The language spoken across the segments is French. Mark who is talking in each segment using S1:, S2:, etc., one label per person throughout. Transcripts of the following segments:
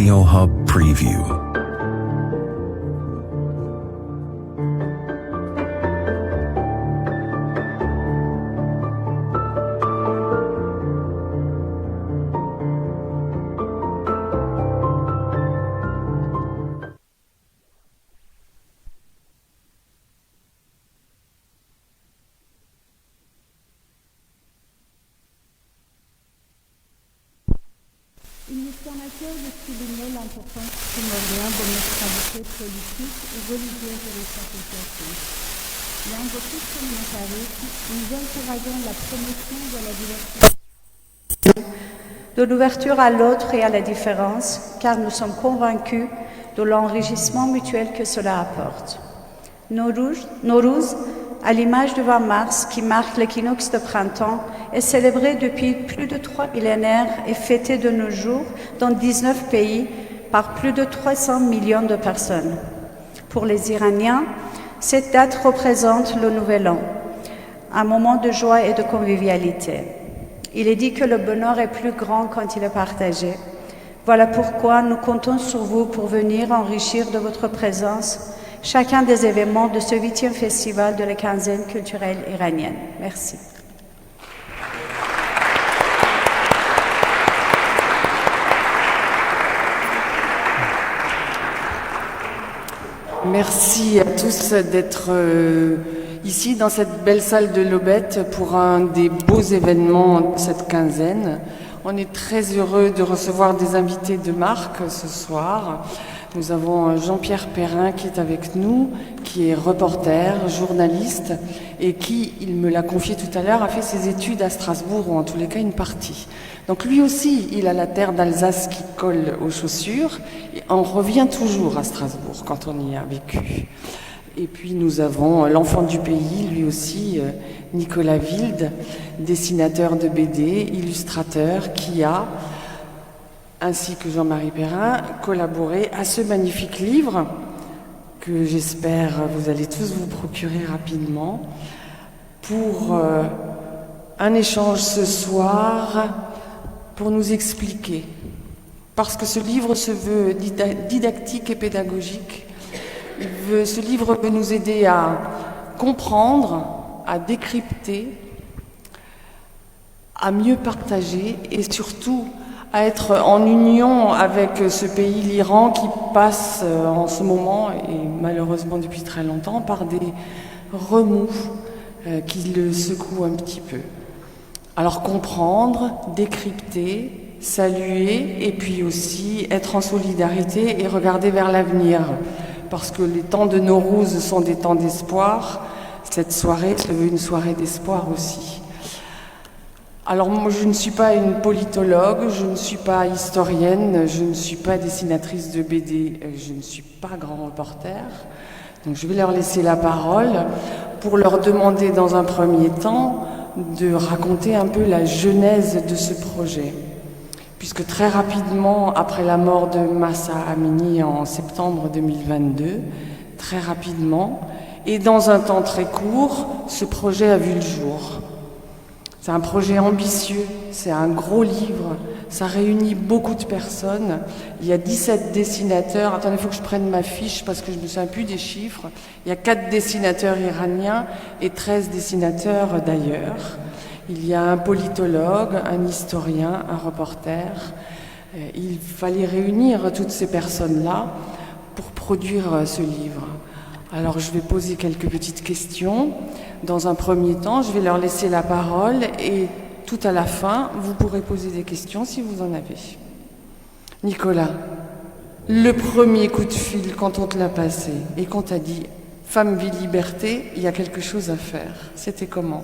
S1: Audio Hub Preview.
S2: Il nous semble de souligner l'importance primordiale de notre activité politique et religieuse de l'association. L'invoqué communautarisme, nous encourageons la promotion de la diversité, de l'ouverture à l'autre et à la différence, car nous sommes convaincus de l'enrichissement mutuel que cela apporte. Nowruz, à l'image du 20 mars qui marque l'équinoxe de printemps, est célébré depuis plus de 3 millénaires et fêté de nos jours dans 19 pays par plus de 300 millions de personnes. Pour les Iraniens, cette date représente le Nouvel An, un moment de joie et de convivialité. Il est dit que le bonheur est plus grand quand il est partagé. Voilà pourquoi nous comptons sur vous pour venir enrichir de votre présence chacun des événements de ce 8e festival de la quinzaine culturelle iranienne. Merci.
S3: Merci à tous d'être ici dans cette belle salle de l'Aubette pour un des beaux événements de cette quinzaine. On est très heureux de recevoir des invités de marque ce soir. Nous avons Jean-Pierre Perrin qui est avec nous, qui est reporter, journaliste et qui, il me l'a confié tout à l'heure, a fait ses études à Strasbourg, ou en tous les cas une partie. Donc lui aussi, il a la terre d'Alsace qui colle aux chaussures et on revient toujours à Strasbourg quand on y a vécu. Et puis nous avons l'enfant du pays, lui aussi, Nicolas Wilde, dessinateur de BD, illustrateur, qui a, ainsi que Jean-Marie Perrin, collaboré à ce magnifique livre que j'espère vous allez tous vous procurer rapidement pour un échange ce soir pour nous expliquer. Parce que ce livre se veut didactique et pédagogique. Ce livre veut nous aider à comprendre, à décrypter, à mieux partager et surtout à être en union avec ce pays, l'Iran, qui passe en ce moment, et malheureusement depuis très longtemps, par des remous qui le secouent un petit peu. Alors comprendre, décrypter, saluer, et puis aussi être en solidarité et regarder vers l'avenir. Parce que les temps de Nowruz sont des temps d'espoir, cette soirée se veut une soirée d'espoir aussi. Alors moi je ne suis pas une politologue, je ne suis pas historienne, je ne suis pas dessinatrice de BD, je ne suis pas grand reporter. Donc je vais leur laisser la parole pour leur demander dans un premier temps de raconter un peu la genèse de ce projet. Puisque très rapidement, après la mort de Mahsa Amini en septembre 2022, très rapidement, et dans un temps très court, ce projet a vu le jour. C'est un projet ambitieux, c'est un gros livre, ça réunit beaucoup de personnes. Il y a 17 dessinateurs. Attendez, il faut que je prenne ma fiche parce que je ne me souviens plus des chiffres. Il y a 4 dessinateurs iraniens et 13 dessinateurs d'ailleurs. Il y a un politologue, un historien, un reporter. Il fallait réunir toutes ces personnes-là pour produire ce livre. Alors je vais poser quelques petites questions. Dans un premier temps, je vais leur laisser la parole et tout à la fin, vous pourrez poser des questions si vous en avez. Nicolas, le premier coup de fil quand on te l'a passé et qu'on t'a dit « Femme, vie, liberté, il y a quelque chose à faire », c'était comment ?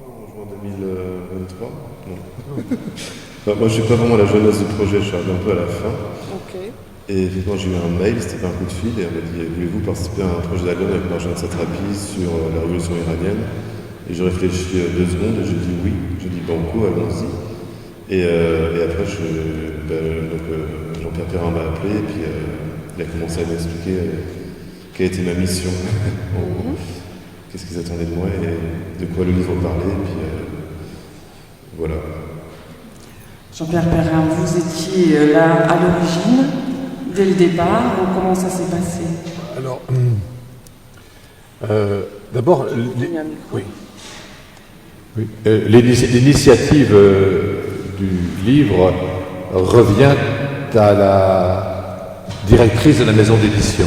S4: En juin 2023. Enfin, moi, je ne suis pas vraiment la jeunesse du projet, je suis arrivé un peu à la fin.
S3: Okay.
S4: Et effectivement, j'ai eu un mail, c'était pas un coup de fil, et on m'a dit voulez-vous participer à un projet d'album avec Marjane Satrapi sur la révolution iranienne? Et j'ai réfléchi 2 secondes et j'ai dit oui. J'ai dit banco, allons-y. Et après, Jean-Pierre Perrin m'a appelé, et puis il a commencé à m'expliquer quelle était ma mission, en gros. Qu'est-ce qu'ils attendaient de moi et de quoi le livre parlait, et puis voilà.
S3: Jean-Pierre Perrin, vous étiez là à l'origine, dès le départ, ou comment ça s'est passé?
S1: Alors, d'abord, oui. Oui. L'initiative du livre revient à la directrice de la maison d'édition,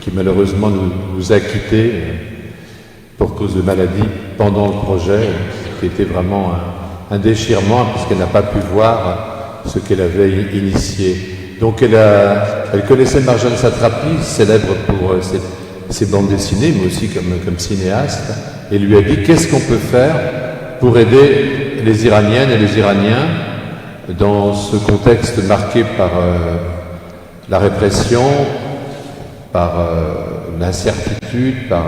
S1: qui malheureusement nous a quittés pour cause de maladie pendant le projet, qui était vraiment un déchirement, puisqu'elle n'a pas pu voir ce qu'elle avait initié. Donc elle connaissait Marjane Satrapi, célèbre pour ses bandes dessinées, mais aussi comme cinéaste, et lui a dit qu'est-ce qu'on peut faire pour aider les Iraniennes et les Iraniens dans ce contexte marqué par la répression, par l'incertitude, par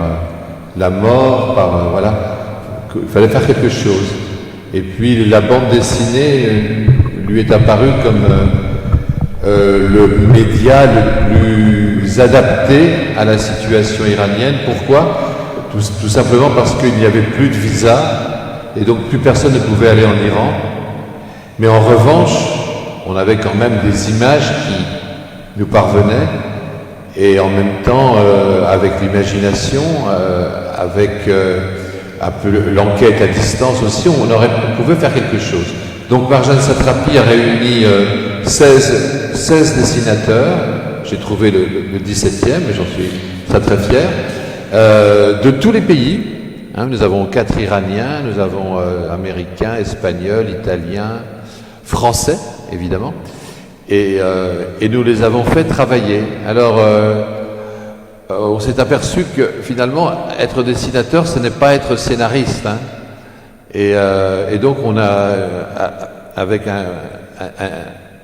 S1: la mort, par voilà, il fallait faire quelque chose. Et puis la bande dessinée lui est apparue comme le média le plus adapté à la situation iranienne. Pourquoi? Tout simplement parce qu'il n'y avait plus de visa et donc plus personne ne pouvait aller en Iran. Mais en revanche, on avait quand même des images qui nous parvenaient et en même temps, avec l'imagination, avec un peu l'enquête à distance aussi, on pouvait faire quelque chose. Donc Marjane Satrapi a réuni 16 dessinateurs, j'ai trouvé le 17e, et j'en suis très fier, de tous les pays. Hein, nous avons 4 Iraniens, nous avons Américains, Espagnols, Italiens, Français, évidemment, et nous les avons fait travailler. Alors, on s'est aperçu que finalement, être dessinateur, ce n'est pas être scénariste. Hein. Et donc, on a, avec un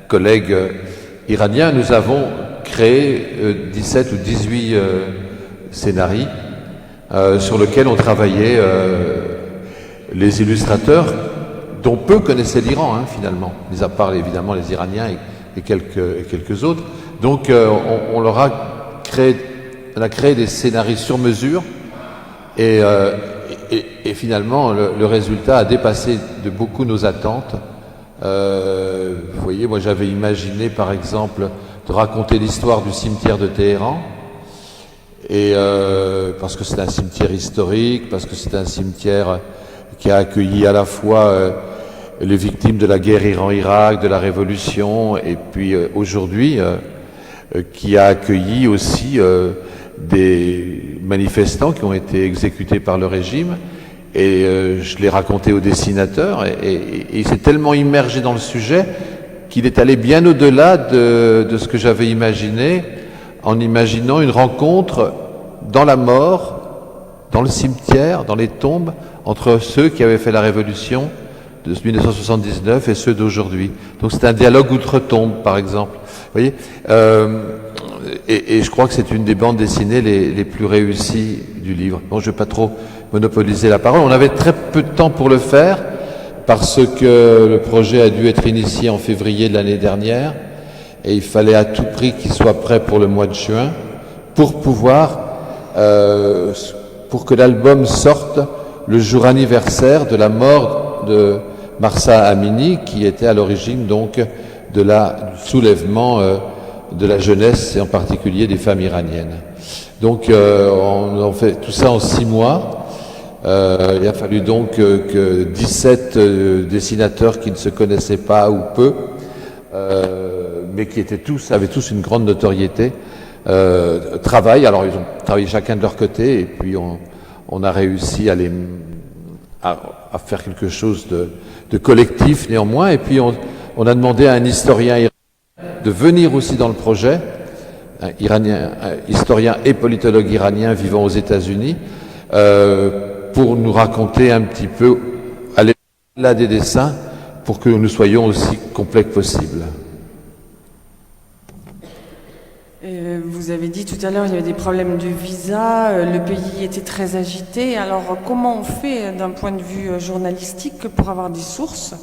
S1: collègue iranien, nous avons créé 17 ou 18 scénarios sur lesquels ont travaillé les illustrateurs, dont peu connaissaient l'Iran, hein, finalement, mis à part évidemment les Iraniens et quelques autres. Donc, on a créé des scénarios sur mesure et finalement, le résultat a dépassé de beaucoup nos attentes. Vous voyez, moi j'avais imaginé par exemple de raconter l'histoire du cimetière de Téhéran, et parce que c'est un cimetière historique, parce que c'est un cimetière qui a accueilli à la fois les victimes de la guerre Iran-Irak, de la révolution, et puis aujourd'hui qui a accueilli aussi des manifestants qui ont été exécutés par le régime. Et je l'ai raconté au dessinateur, et il s'est tellement immergé dans le sujet qu'il est allé bien au-delà de ce que j'avais imaginé, en imaginant une rencontre dans la mort, dans le cimetière, dans les tombes, entre ceux qui avaient fait la révolution de 1979 et ceux d'aujourd'hui. Donc c'est un dialogue outre-tombe, par exemple. Vous voyez, et je crois que c'est une des bandes dessinées les plus réussies du livre. Bon, je ne vais pas trop monopoliser la parole. On avait très peu de temps pour le faire parce que le projet a dû être initié en février de l'année dernière et il fallait à tout prix qu'il soit prêt pour le mois de juin pour pouvoir, pour que l'album sorte le jour anniversaire de la mort de Mahsa Amini, qui était à l'origine donc du soulèvement de la jeunesse et en particulier des femmes iraniennes. Donc on a fait tout ça en 6 mois. Il a fallu donc que 17 dessinateurs qui ne se connaissaient pas ou peu, mais qui avaient tous une grande notoriété, travaillent. Alors ils ont travaillé chacun de leur côté, et puis on a réussi à faire quelque chose de collectif néanmoins. Et puis on a demandé à un historien iranien de venir aussi dans le projet, un historien et politologue iranien vivant aux États-Unis, pour nous raconter un petit peu, aller au-delà des dessins, pour que nous soyons aussi complets que possible.
S3: Vous avez dit tout à l'heure il y avait des problèmes de visa, le pays était très agité. Alors comment on fait d'un point de vue journalistique pour avoir des sources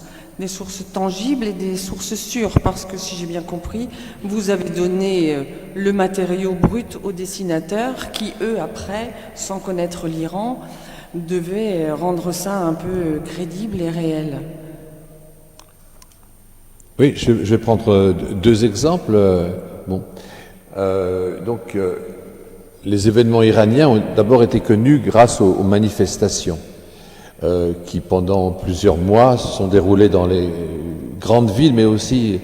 S3: tangibles et des sources sûres? Parce que si j'ai bien compris, vous avez donné le matériau brut aux dessinateurs qui, eux, après, sans connaître l'Iran, devaient rendre ça un peu crédible et réel.
S1: Oui, je vais prendre deux exemples. Bon. Les événements iraniens ont d'abord été connus grâce aux manifestations qui, pendant plusieurs mois, se sont déroulées dans les grandes villes, mais aussi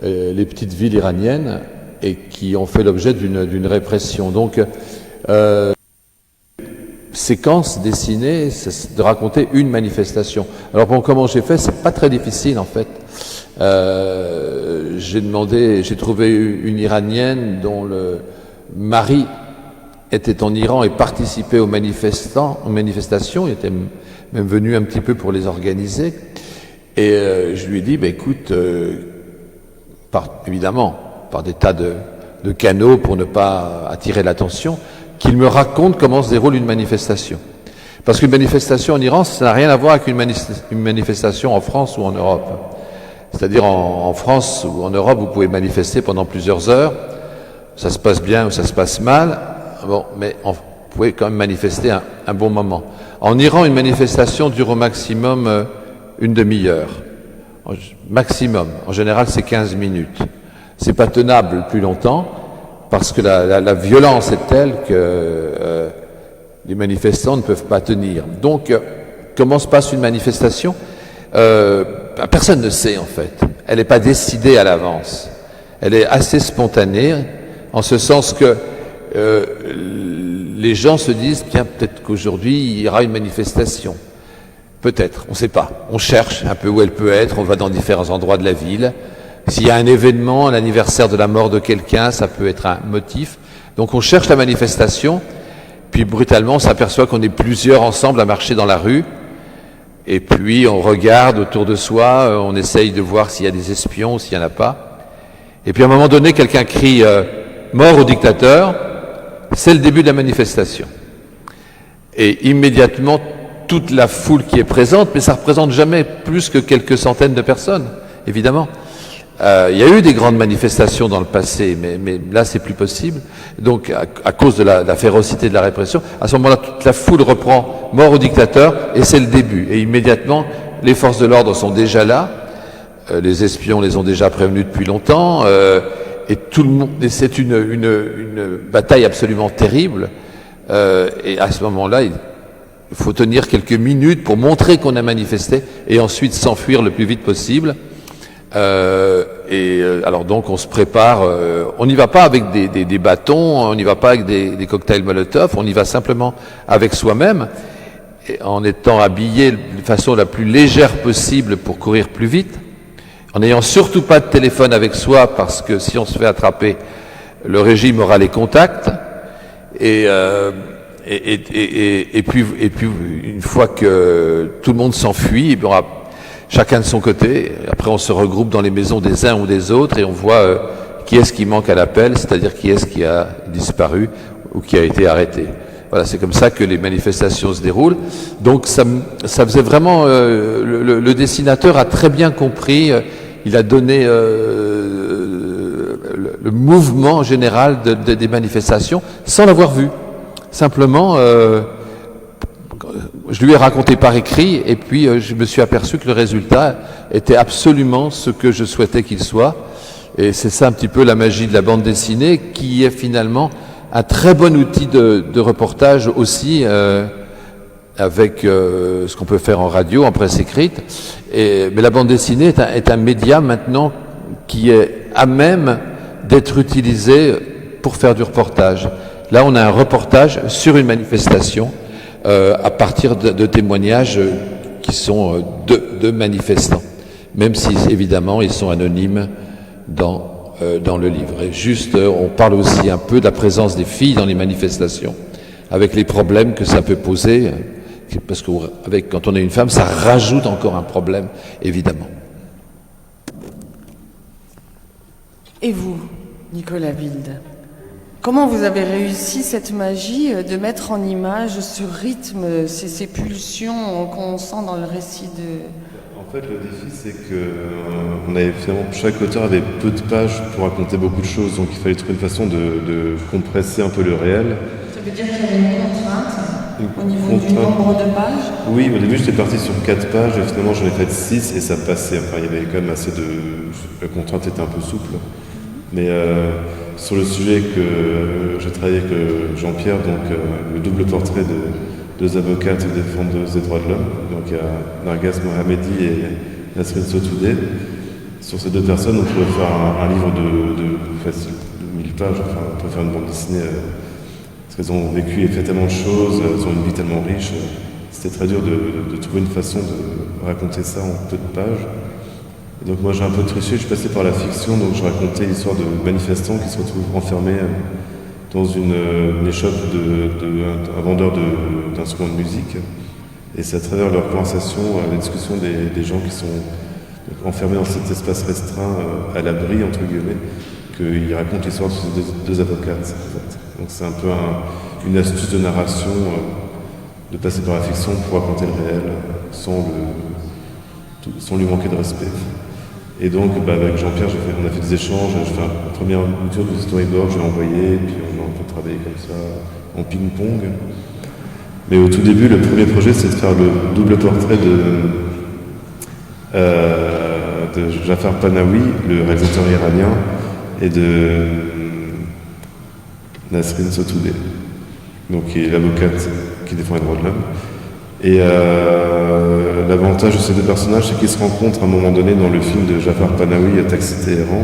S1: les petites villes iraniennes, et qui ont fait l'objet d'une répression. Donc, séquence dessinée de raconter une manifestation. Alors, bon, comment j'ai fait? C'est pas très difficile, en fait. J'ai trouvé une Iranienne dont le mari était en Iran et participait aux manifestations, il était même venu un petit peu pour les organiser. Et je lui ai dit, écoute, évidemment, par des tas de canaux pour ne pas attirer l'attention, qu'il me raconte comment se déroule une manifestation. Parce qu'une manifestation en Iran, ça n'a rien à voir avec une manifestation en France ou en Europe. C'est-à-dire en France ou en Europe, vous pouvez manifester pendant plusieurs heures, ça se passe bien ou ça se passe mal, bon, mais vous pouvez quand même manifester un bon moment. En Iran, une manifestation dure au maximum une demi-heure. Maximum. En général, c'est 15 minutes. C'est pas tenable plus longtemps parce que la violence est telle que les manifestants ne peuvent pas tenir. Donc, comment se passe une manifestation? Personne ne sait en fait. Elle n'est pas décidée à l'avance. Elle est assez spontanée, en ce sens que les gens se disent, tiens, peut-être qu'aujourd'hui il y aura une manifestation. Peut-être, on ne sait pas. On cherche un peu où elle peut être, on va dans différents endroits de la ville. S'il y a un événement, l'anniversaire de la mort de quelqu'un, ça peut être un motif. Donc on cherche la manifestation, puis brutalement on s'aperçoit qu'on est plusieurs ensemble à marcher dans la rue. Et puis on regarde autour de soi, on essaye de voir s'il y a des espions ou s'il n'y en a pas. Et puis à un moment donné, quelqu'un crie mort au dictateur, c'est le début de la manifestation. Et immédiatement, toute la foule qui est présente, mais ça ne représente jamais plus que quelques centaines de personnes, évidemment. Il y a eu des grandes manifestations dans le passé, mais là c'est plus possible. Donc à cause de la férocité de la répression, à ce moment-là toute la foule reprend mort au dictateur et c'est le début. Et immédiatement les forces de l'ordre sont déjà là, les espions les ont déjà prévenus depuis longtemps, et tout le monde. Et c'est une bataille absolument terrible. Et à ce moment-là, il faut tenir quelques minutes pour montrer qu'on a manifesté et ensuite s'enfuir le plus vite possible. Alors donc on se prépare, on n'y va pas avec des bâtons, on n'y va pas avec des cocktails Molotov, on y va simplement avec soi-même, en étant habillé de façon la plus légère possible pour courir plus vite, en n'ayant surtout pas de téléphone avec soi parce que si on se fait attraper, le régime aura les contacts, et puis une fois que tout le monde s'enfuit, on aura chacun de son côté. Après, on se regroupe dans les maisons des uns ou des autres et on voit qui est-ce qui manque à l'appel, c'est-à-dire qui est-ce qui a disparu ou qui a été arrêté. Voilà, c'est comme ça que les manifestations se déroulent. Donc, ça faisait vraiment... le dessinateur a très bien compris, il a donné le mouvement général des manifestations sans l'avoir vu. Simplement... je lui ai raconté par écrit et puis je me suis aperçu que le résultat était absolument ce que je souhaitais qu'il soit. Et c'est ça un petit peu la magie de la bande dessinée, qui est finalement un très bon outil de reportage aussi, avec ce qu'on peut faire en radio, en presse écrite. Mais la bande dessinée est un média maintenant qui est à même d'être utilisé pour faire du reportage. Là, on a un reportage sur une manifestation, à partir de témoignages qui sont de manifestants, même si évidemment ils sont anonymes dans le livre. Et juste, on parle aussi un peu de la présence des filles dans les manifestations, avec les problèmes que ça peut poser, parce que quand on est une femme, ça rajoute encore un problème, évidemment.
S3: Et vous, Nicolas Wilde, comment vous avez réussi cette magie de mettre en image ce rythme, ces pulsions qu'on sent dans le récit de...
S4: En fait, le défi, c'est que chaque auteur avait peu de pages pour raconter beaucoup de choses, donc il fallait trouver une façon de compresser un peu le réel.
S3: Ça veut dire qu'il y avait une contrainte? au niveau du nombre de pages?
S4: Oui, au début j'étais parti sur 4 pages et finalement j'en ai fait 6 et ça passait. Enfin, il y avait quand même assez de... La contrainte était un peu souple. Mais sur le sujet que j'ai travaillé avec Jean-Pierre, donc le double portrait de deux avocates défendeuses des droits de l'homme, donc il y a Narges Mohammadi et Nasrin Sotoudeh. Sur ces deux personnes, on pourrait faire un livre facile, de 1000 pages, enfin on pourrait faire une bande dessinée, parce qu'elles ont vécu et fait tellement de choses, elles ont une vie tellement riche, c'était très dur de trouver une façon de raconter ça en peu de pages. Et donc moi j'ai un peu triché, je suis passé par la fiction, donc je racontais l'histoire de manifestants qui se retrouvent enfermés dans une échoppe d'un vendeur d'instruments de musique. Et c'est à travers leur conversation, la discussion des gens qui sont enfermés dans cet espace restreint, à l'abri, entre guillemets, qu'ils racontent l'histoire de ces deux avocates. En fait. Donc c'est un peu une astuce de narration, de passer par la fiction pour raconter le réel, sans lui manquer de respect. Et donc, avec Jean-Pierre, on a fait des échanges, j'ai fait une première mouture de storyboard, je l'ai envoyé, puis on a un peu travaillé comme ça, en ping-pong. Mais au tout début, le premier projet, c'est de faire le double portrait de Jafar Panahi, le réalisateur iranien, et de Nasrin Sotoudeh, donc qui est l'avocate qui défend les droits de l'homme. Et l'avantage de ces deux personnages, c'est qu'ils se rencontrent à un moment donné dans le film de Jafar Panahi, Taxi Téhéran.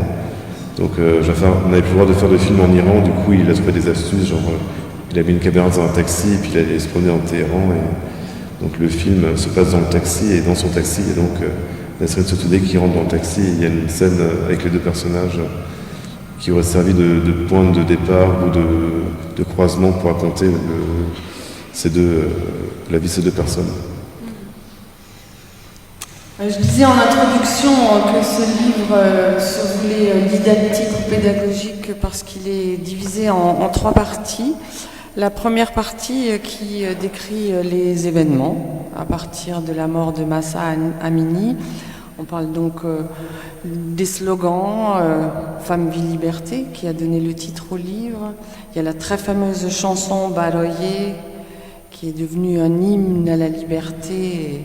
S4: Donc Jafar n'avait plus le droit de faire de film en Iran, du coup il a trouvé des astuces, genre il avait une caméra dans un taxi, et puis il allait se promener en Téhéran. Et donc le film se passe dans le taxi, et dans son taxi, et donc Nasrin Sotoudeh qui rentre dans le taxi, et il y a une scène avec les deux personnages qui aurait servi de point de départ ou de croisement pour raconter la vie de ces deux personnes.
S3: Je disais en introduction que ce livre se voulait didactique ou pédagogique parce qu'il est divisé en 3 parties. La première partie qui décrit les événements à partir de la mort de Mahsa Amini. On parle donc des slogans Femme, vie, liberté qui a donné le titre au livre. Il y a la très fameuse chanson Baroye qui est devenue un hymne à la liberté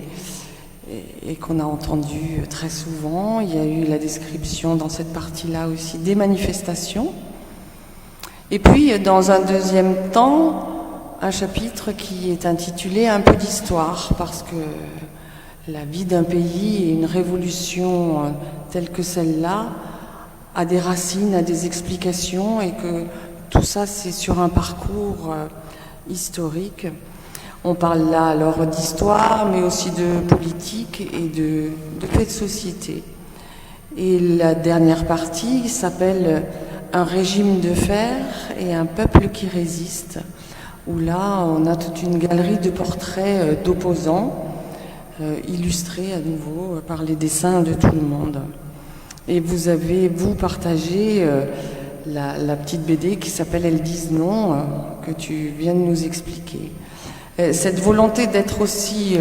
S3: et qu'on a entendu très souvent. Il y a eu la description dans cette partie-là aussi des manifestations. Et puis, dans un deuxième temps, un chapitre qui est intitulé Un peu d'histoire, parce que la vie d'un pays et une révolution telle que celle-là a des racines, a des explications, et que tout ça, c'est sur un parcours historique. On parle là alors d'histoire, mais aussi de politique et de faits de société. Et la dernière partie s'appelle Un régime de fer et un peuple qui résiste, où là on a toute une galerie de portraits d'opposants, illustrés à nouveau par les dessins de tout le monde. Et vous avez, partagé la petite BD qui s'appelle Elles disent non, que tu viens de nous expliquer. Cette volonté d'être aussi,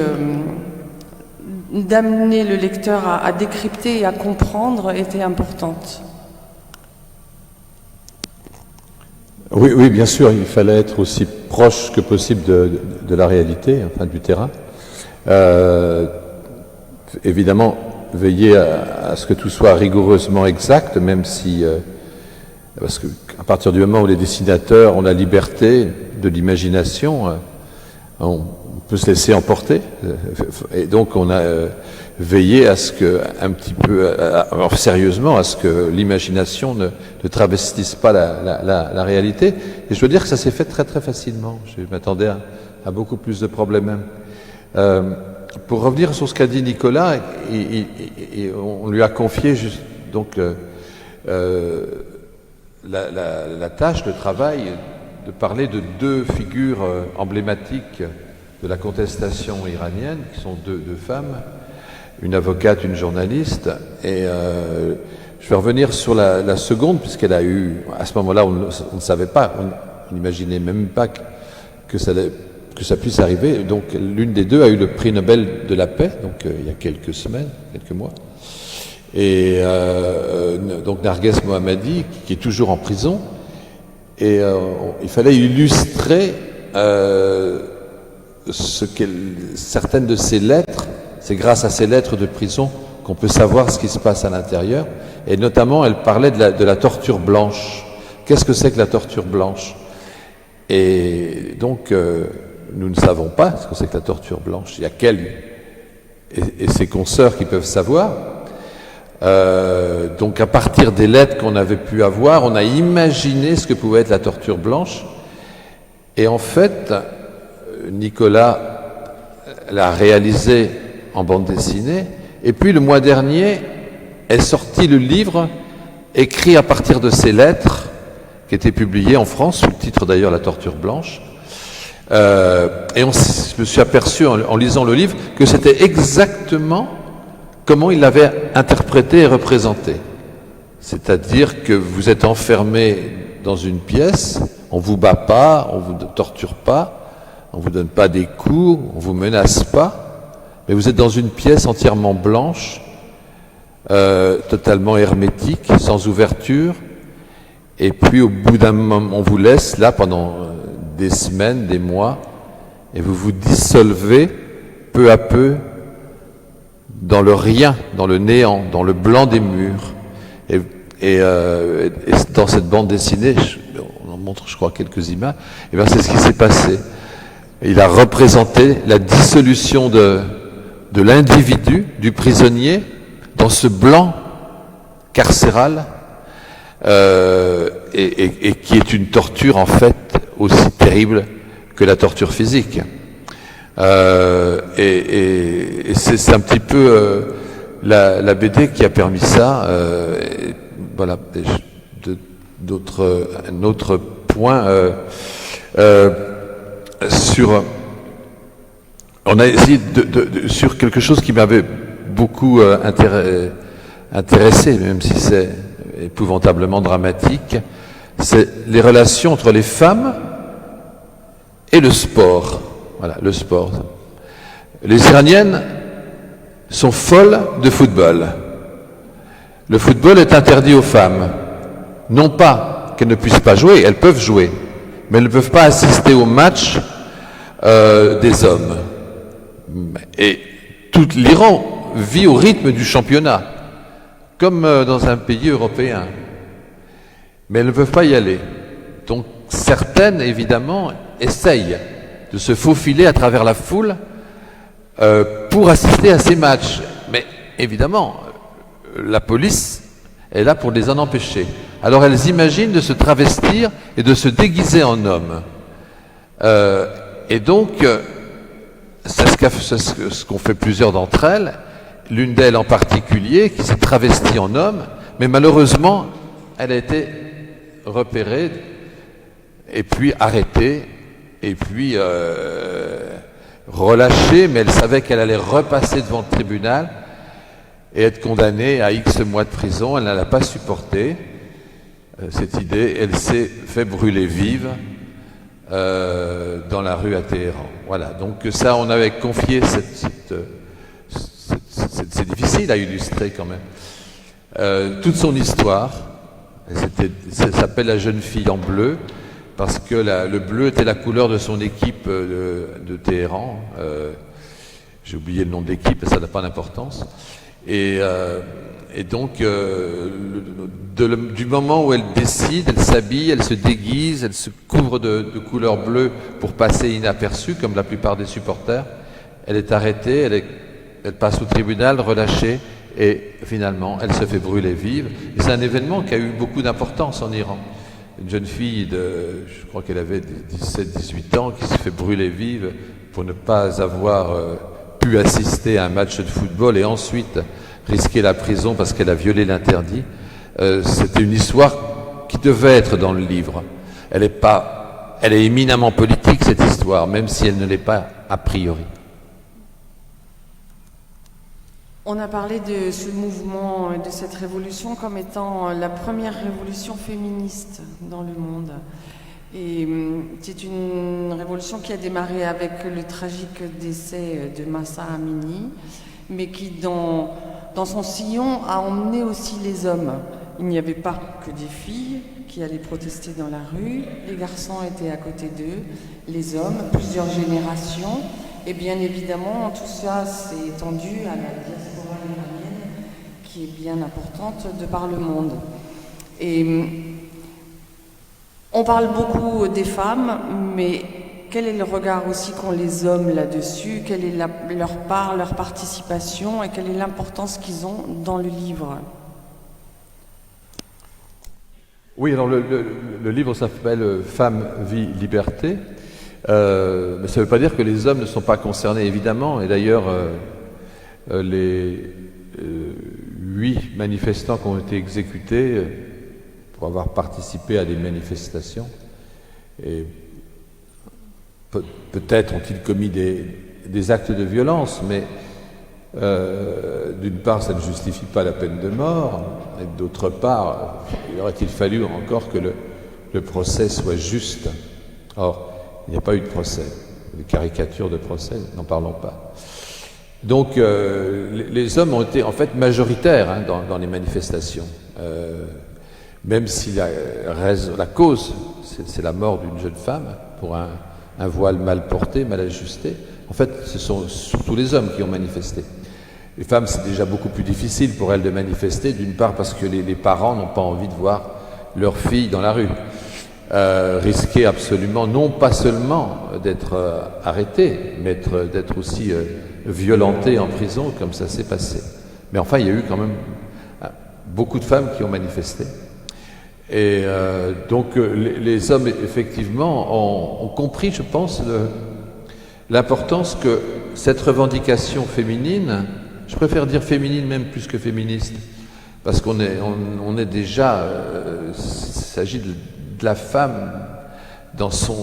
S3: d'amener le lecteur à décrypter et à comprendre était importante.
S1: Oui, bien sûr, il fallait être aussi proche que possible de la réalité, enfin du terrain. Évidemment, veiller à ce que tout soit rigoureusement exact, même si... parce qu'à partir du moment où les dessinateurs ont la liberté de l'imagination, on peut se laisser emporter. Et donc on a veillé à ce que, un petit peu, sérieusement, à ce que l'imagination ne travestisse pas la réalité. Et je veux dire que ça s'est fait très très facilement. Je m'attendais à beaucoup plus de problèmes même. Pour revenir sur ce qu'a dit Nicolas, on lui a confié donc la tâche, le travail de parler de 2 figures emblématiques de la contestation iranienne, qui sont deux femmes, une avocate, une journaliste. Et je vais revenir sur la seconde, puisqu'elle a eu, à ce moment-là, on ne savait pas, on n'imaginait même pas que ça puisse arriver. Donc l'une des deux a eu le prix Nobel de la paix, donc il y a quelques semaines, quelques mois. Et donc Narges Mohammadi, qui est toujours en prison, et il fallait illustrer certaines de ces lettres, c'est grâce à ces lettres de prison qu'on peut savoir ce qui se passe à l'intérieur. Et notamment, elle parlait de la torture blanche. Qu'est-ce que c'est que la torture blanche? Et donc, nous ne savons pas ce que c'est que la torture blanche. Il y a qu'elle et ses consoeurs qui peuvent savoir. Donc, à partir des lettres qu'on avait pu avoir, on a imaginé ce que pouvait être la torture blanche. Et en fait, Nicolas l'a réalisé en bande dessinée. Et puis, le mois dernier, est sorti le livre écrit à partir de ces lettres, qui était publié en France, sous le titre d'ailleurs La torture blanche. Et je me suis aperçu en lisant le livre que c'était exactement comment il l'avait interprété et représenté. C'est-à-dire que vous êtes enfermé dans une pièce, on vous bat pas, on vous torture pas, on vous donne pas des coups, on vous menace pas, mais vous êtes dans une pièce entièrement blanche, totalement hermétique, sans ouverture. Et puis au bout d'un moment, on vous laisse là pendant des semaines, des mois, et vous vous dissolvez peu à peu dans le rien, dans le néant, dans le blanc des murs. Et dans cette bande dessinée, on en montre, je crois, quelques images, et bien c'est ce qui s'est passé. Il a représenté la dissolution de l'individu, du prisonnier, dans ce blanc carcéral, et qui est une torture en fait aussi terrible que la torture physique. Et c'est un petit peu la BD qui a permis ça. Voilà, un autre point sur. On a essayé sur quelque chose qui m'avait beaucoup intéressé, même si c'est épouvantablement dramatique, c'est les relations entre les femmes et le sport. Voilà, le sport. Les Iraniennes sont folles de football. Le football est interdit aux femmes. Non pas qu'elles ne puissent pas jouer, elles peuvent jouer, mais elles ne peuvent pas assister aux matchs des hommes. Et tout l'Iran vit au rythme du championnat, comme dans un pays européen. Mais elles ne peuvent pas y aller. Donc certaines, évidemment, essayent de se faufiler à travers la foule pour assister à ces matchs. Mais évidemment, la police est là pour les en empêcher. Alors elles imaginent de se travestir et de se déguiser en homme. Et donc, c'est ce qu'ont fait plusieurs d'entre elles, l'une d'elles en particulier, qui s'est travestie en homme, mais malheureusement, elle a été repérée, et puis arrêtée, et puis relâchée, mais elle savait qu'elle allait repasser devant le tribunal et être condamnée à X mois de prison. Elle ne l'a pas supporté, cette idée. Elle s'est fait brûler vive dans la rue à Téhéran. Voilà, donc ça, on avait confié c'est difficile à illustrer quand même. Toute son histoire, ça s'appelle La jeune fille en bleu, parce que le bleu était la couleur de son équipe de Téhéran. J'ai oublié le nom de l'équipe, mais ça n'a pas d'importance. Et donc, du moment où elle décide, elle s'habille, elle se déguise, elle se couvre de couleur bleue pour passer inaperçue, comme la plupart des supporters. Elle est arrêtée, elle passe au tribunal, relâchée, et finalement, elle se fait brûler vive. Et c'est un événement qui a eu beaucoup d'importance en Iran. Une jeune fille je crois qu'elle avait 17-18 ans, qui se fait brûler vive pour ne pas avoir pu assister à un match de football et ensuite risquer la prison parce qu'elle a violé l'interdit. C'était une histoire qui devait être dans le livre. Elle est éminemment politique, cette histoire, même si elle ne l'est pas a priori.
S3: On a parlé de ce mouvement, de cette révolution comme étant la première révolution féministe dans le monde. Et c'est une révolution qui a démarré avec le tragique décès de Mahsa Amini, mais qui, dans son sillon, a emmené aussi les hommes. il n'y avait pas que des filles qui allaient protester dans la rue, les garçons étaient à côté d'eux, les hommes, plusieurs générations, et bien évidemment tout ça s'est étendu à la diaspora iranienne qui est bien importante de par le monde. Et on parle beaucoup des femmes, mais quel est le regard aussi qu'ont les hommes là-dessus? Quelle est leur part, leur participation et quelle est l'importance qu'ils ont dans le livre?
S1: Oui, alors le livre s'appelle Femmes, vie, liberté. Mais ça ne veut pas dire que les hommes ne sont pas concernés, évidemment. Et d'ailleurs, les 8 manifestants qui ont été exécutés pour avoir participé à des manifestations, et peut-être ont-ils commis des actes de violence, mais d'une part, ça ne justifie pas la peine de mort, et d'autre part, il aurait-il fallu encore que le procès soit juste. Or, il n'y a pas eu de procès, de caricature de procès, n'en parlons pas. Donc, les hommes ont été en fait majoritaires dans les manifestations, même si la cause, c'est la mort d'une jeune femme pour un voile mal porté, mal ajusté. En fait, ce sont surtout les hommes qui ont manifesté. Les femmes, c'est déjà beaucoup plus difficile pour elles de manifester, d'une part parce que les parents n'ont pas envie de voir leur fille dans la rue. Risquer absolument, non pas seulement d'être arrêtées, mais d'être aussi violentées en prison, comme ça s'est passé. Mais enfin, il y a eu quand même beaucoup de femmes qui ont manifesté. Et donc les hommes, effectivement, ont compris, je pense, l'importance que cette revendication féminine, je préfère dire féminine même plus que féministe, parce qu'on est déjà, il s'agit de la femme dans sa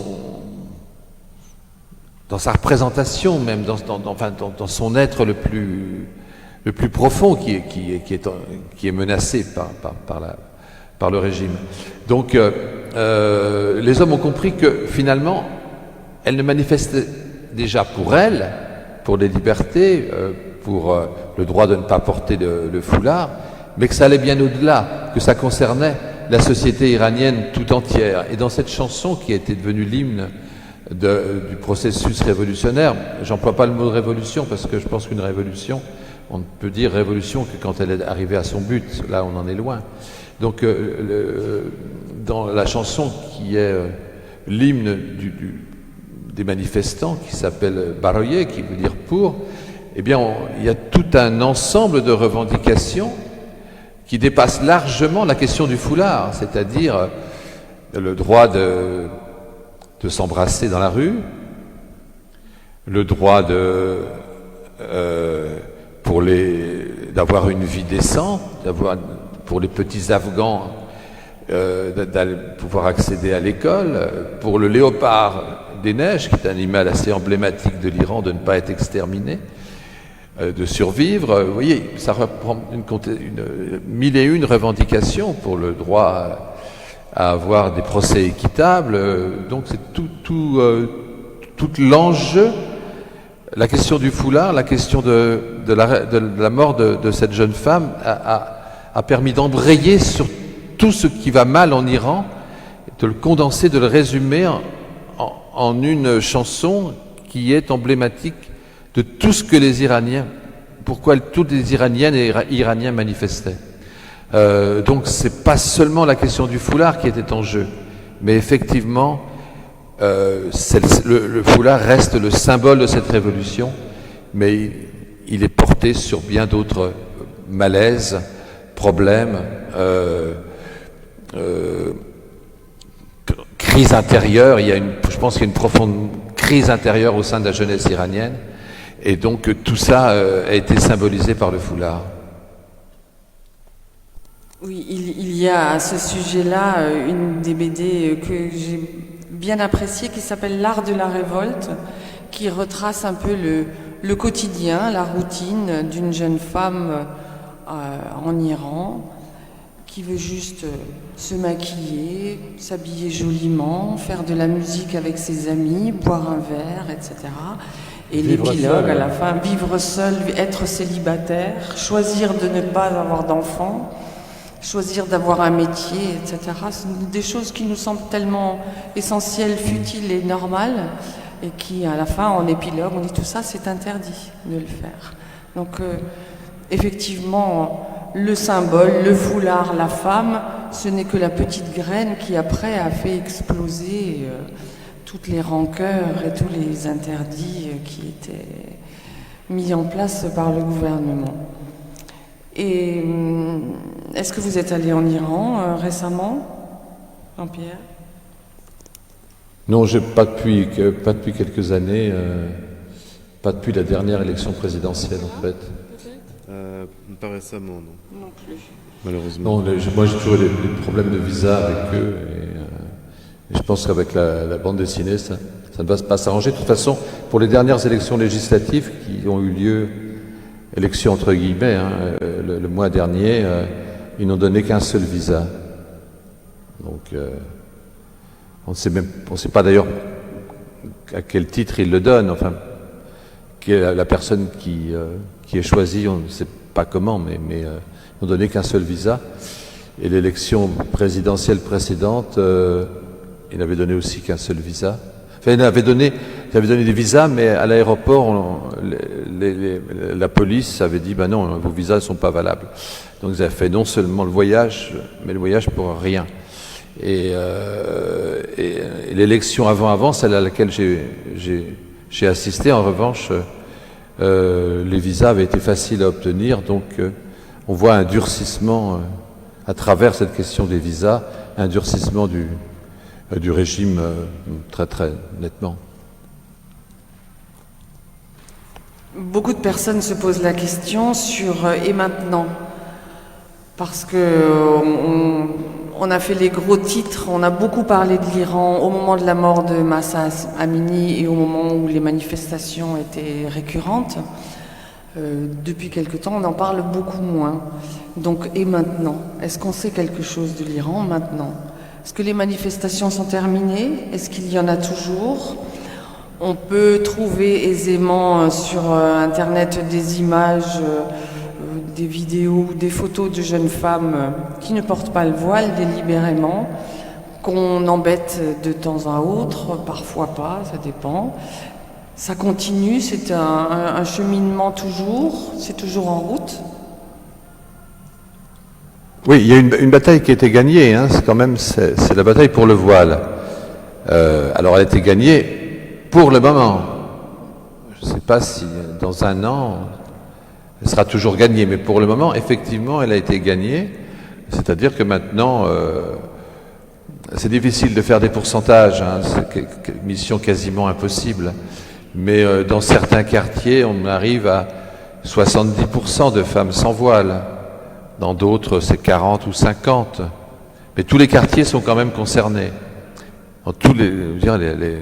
S1: représentation même, dans son être le plus profond qui est menacé par le régime. Donc les hommes ont compris que finalement elles ne manifestaient déjà pour elles, pour les libertés, pour le droit de ne pas porter le foulard, mais que ça allait bien au-delà, que ça concernait la société iranienne tout entière. Et dans cette chanson qui a été devenue l'hymne du processus révolutionnaire, j'emploie pas le mot de révolution parce que je pense qu'une révolution, on ne peut dire révolution que quand elle est arrivée à son but. Là, on en est loin. Donc, dans la chanson qui est l'hymne des manifestants, qui s'appelle Baroye, qui veut dire pour, eh bien, il y a tout un ensemble de revendications qui dépasse largement la question du foulard, c'est-à-dire le droit de s'embrasser dans la rue, le droit d'avoir une vie décente, pour les petits Afghans d'aller pouvoir accéder à l'école, pour le léopard des neiges, qui est un animal assez emblématique de l'Iran, de ne pas être exterminé, de survivre. Vous voyez, ça reprend une 1001 revendications pour le droit à avoir des procès équitables. Donc c'est tout l'enjeu, la question du foulard, la question de la mort de cette jeune femme a permis d'embrayer sur tout ce qui va mal en Iran, de le condenser, de le résumer en une chanson qui est emblématique de tout ce que les Iraniens, pourquoi toutes les Iraniennes et Iraniens manifestaient. Donc c'est pas seulement la question du foulard qui était en jeu, mais effectivement le foulard reste le symbole de cette révolution, mais il est porté sur bien d'autres malaises, problèmes, crise intérieure. Je pense qu'il y a une profonde crise intérieure au sein de la jeunesse iranienne. Et donc tout ça a été symbolisé par le foulard.
S3: Oui, il y a à ce sujet-là une des BD que j'ai bien appréciée qui s'appelle L'art de la révolte, qui retrace un peu le quotidien, la routine d'une jeune femme en Iran qui veut juste se maquiller, s'habiller joliment, faire de la musique avec ses amis, boire un verre, etc. Et l'épilogue à la fin, vivre seul, être célibataire, choisir de ne pas avoir d'enfants, choisir d'avoir un métier, etc. Ce sont des choses qui nous semblent tellement essentielles, futiles et normales, et qui, à la fin, en épilogue, on dit tout ça, c'est interdit de le faire. Donc, effectivement, le symbole, le foulard, la femme, ce n'est que la petite graine qui, après, a fait exploser toutes les rancœurs et tous les interdits qui étaient mis en place par le gouvernement. Et est-ce que vous êtes allé en Iran récemment, Jean-Pierre?
S1: Non, pas depuis quelques années, pas depuis la dernière élection présidentielle en fait.
S4: Pas récemment, non.
S3: Non plus.
S4: Malheureusement.
S1: Non, moi j'ai toujours eu des problèmes de visa avec eux et je pense qu'avec la bande dessinée, ça ne va pas s'arranger. De toute façon, pour les dernières élections législatives qui ont eu lieu, élections entre guillemets, le mois dernier, ils n'ont donné qu'un seul visa. Donc, on ne sait pas d'ailleurs à quel titre ils le donnent. Enfin, la personne qui est choisie, on ne sait pas comment, mais ils n'ont donné qu'un seul visa. Et l'élection présidentielle précédente, ils n'avaient donné aussi qu'un seul visa. Enfin, ils avaient donné des visas, mais à l'aéroport, la police avait dit ben non, vos visas ne sont pas valables. Donc ils avaient fait non seulement le voyage, mais le voyage pour rien. Et l'élection avant, celle à laquelle j'ai assisté, en revanche, les visas avaient été faciles à obtenir, donc on voit un durcissement à travers cette question des visas, un durcissement du régime très très nettement.
S3: Beaucoup de personnes se posent la question sur et maintenant, parce que on a fait les gros titres, on a beaucoup parlé de l'Iran au moment de la mort de Mahsa Amini et au moment où les manifestations étaient récurrentes. Depuis quelque temps, on en parle beaucoup moins. Donc, et maintenant? Est-ce qu'on sait quelque chose de l'Iran maintenant? Est-ce que les manifestations sont terminées? Est-ce qu'il y en a toujours? On peut trouver aisément sur Internet des images, des vidéos ou des photos de jeunes femmes qui ne portent pas le voile délibérément, qu'on embête de temps à autre, parfois pas, ça dépend. Ça continue, c'est un cheminement toujours, c'est toujours en route.
S1: Oui, il y a une bataille qui a été gagnée, c'est la bataille pour le voile. Alors elle a été gagnée pour le moment. Je ne sais pas si dans un an, elle sera toujours gagnée, mais pour le moment, effectivement, elle a été gagnée. C'est-à-dire que maintenant, c'est difficile de faire des pourcentages, c'est une mission quasiment impossible. Mais dans certains quartiers, on arrive à 70% de femmes sans voile. Dans d'autres, c'est 40 ou 50. Mais tous les quartiers sont quand même concernés. Dans tous les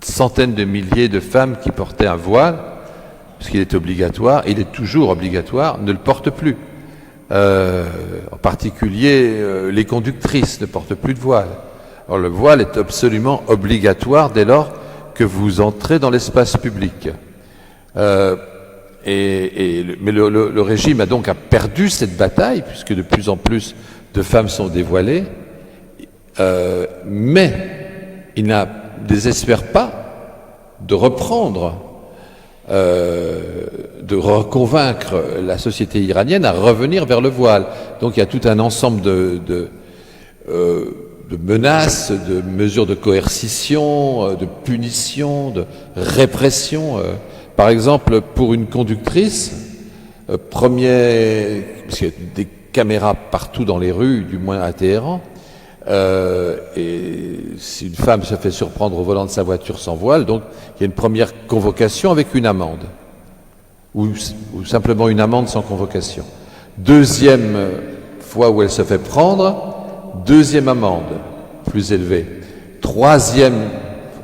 S1: centaines de milliers de femmes qui portaient un voile, puisqu'il est obligatoire, il est toujours obligatoire, ne le portent plus. En particulier, les conductrices ne portent plus de voile. Alors le voile est absolument obligatoire dès lors que vous entrez dans l'espace public. Mais le régime a perdu cette bataille, puisque de plus en plus de femmes sont dévoilées, mais il ne désespère pas de reprendre, de reconvaincre la société iranienne à revenir vers le voile. Donc il y a tout un ensemble de menaces, de mesures de coercition, de punition, de répression. Par exemple, pour une conductrice, parce qu'il y a des caméras partout dans les rues, du moins à Téhéran, et si une femme se fait surprendre au volant de sa voiture sans voile, donc il y a une première convocation avec une amende, ou simplement une amende sans convocation. Deuxième fois où elle se fait prendre, deuxième amende, plus élevée.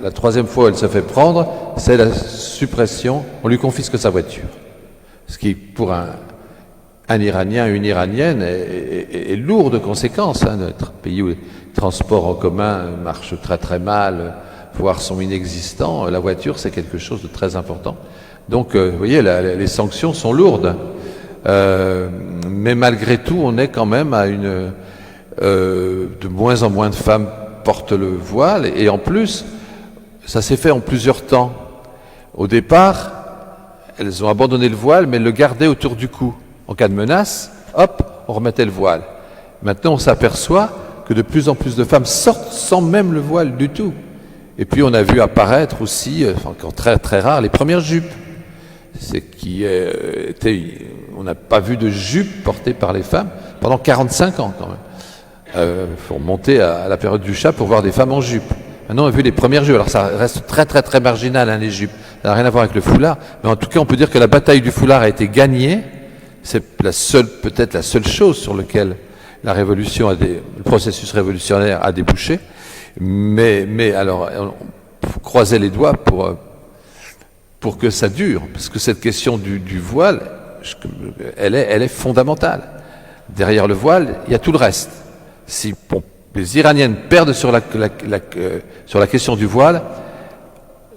S1: La troisième fois où elle se fait prendre, c'est la suppression, on lui confisque sa voiture. Ce qui, pour un Iranien, une Iranienne, est lourd de conséquences. Notre pays où les transports en commun marchent très très mal, voire sont inexistants, la voiture c'est quelque chose de très important. Donc, vous voyez, les sanctions sont lourdes. mais malgré tout, on est quand même à de moins en moins de femmes portent le voile, et en plus, ça s'est fait en plusieurs temps. Au départ, elles ont abandonné le voile, mais le gardaient autour du cou. En cas de menace, hop, on remettait le voile. Maintenant, on s'aperçoit que de plus en plus de femmes sortent sans même le voile du tout. Et puis, on a vu apparaître aussi, encore très très rare, les premières jupes. On n'a pas vu de jupe portée par les femmes pendant 45 ans quand même. Il faut remonter à la période du chat pour voir des femmes en jupe. Maintenant, on a vu les premières jupes. Alors, ça reste très très très marginal, hein, les jupes. Ça n'a rien à voir avec le foulard. Mais en tout cas, on peut dire que la bataille du foulard a été gagnée. C'est peut-être la seule chose sur laquelle le processus révolutionnaire a débouché. Mais alors, on faut croiser les doigts pour que ça dure. Parce que cette question du voile, elle est fondamentale. Derrière le voile, il y a tout le reste. Si les Iraniennes perdent sur la question du voile,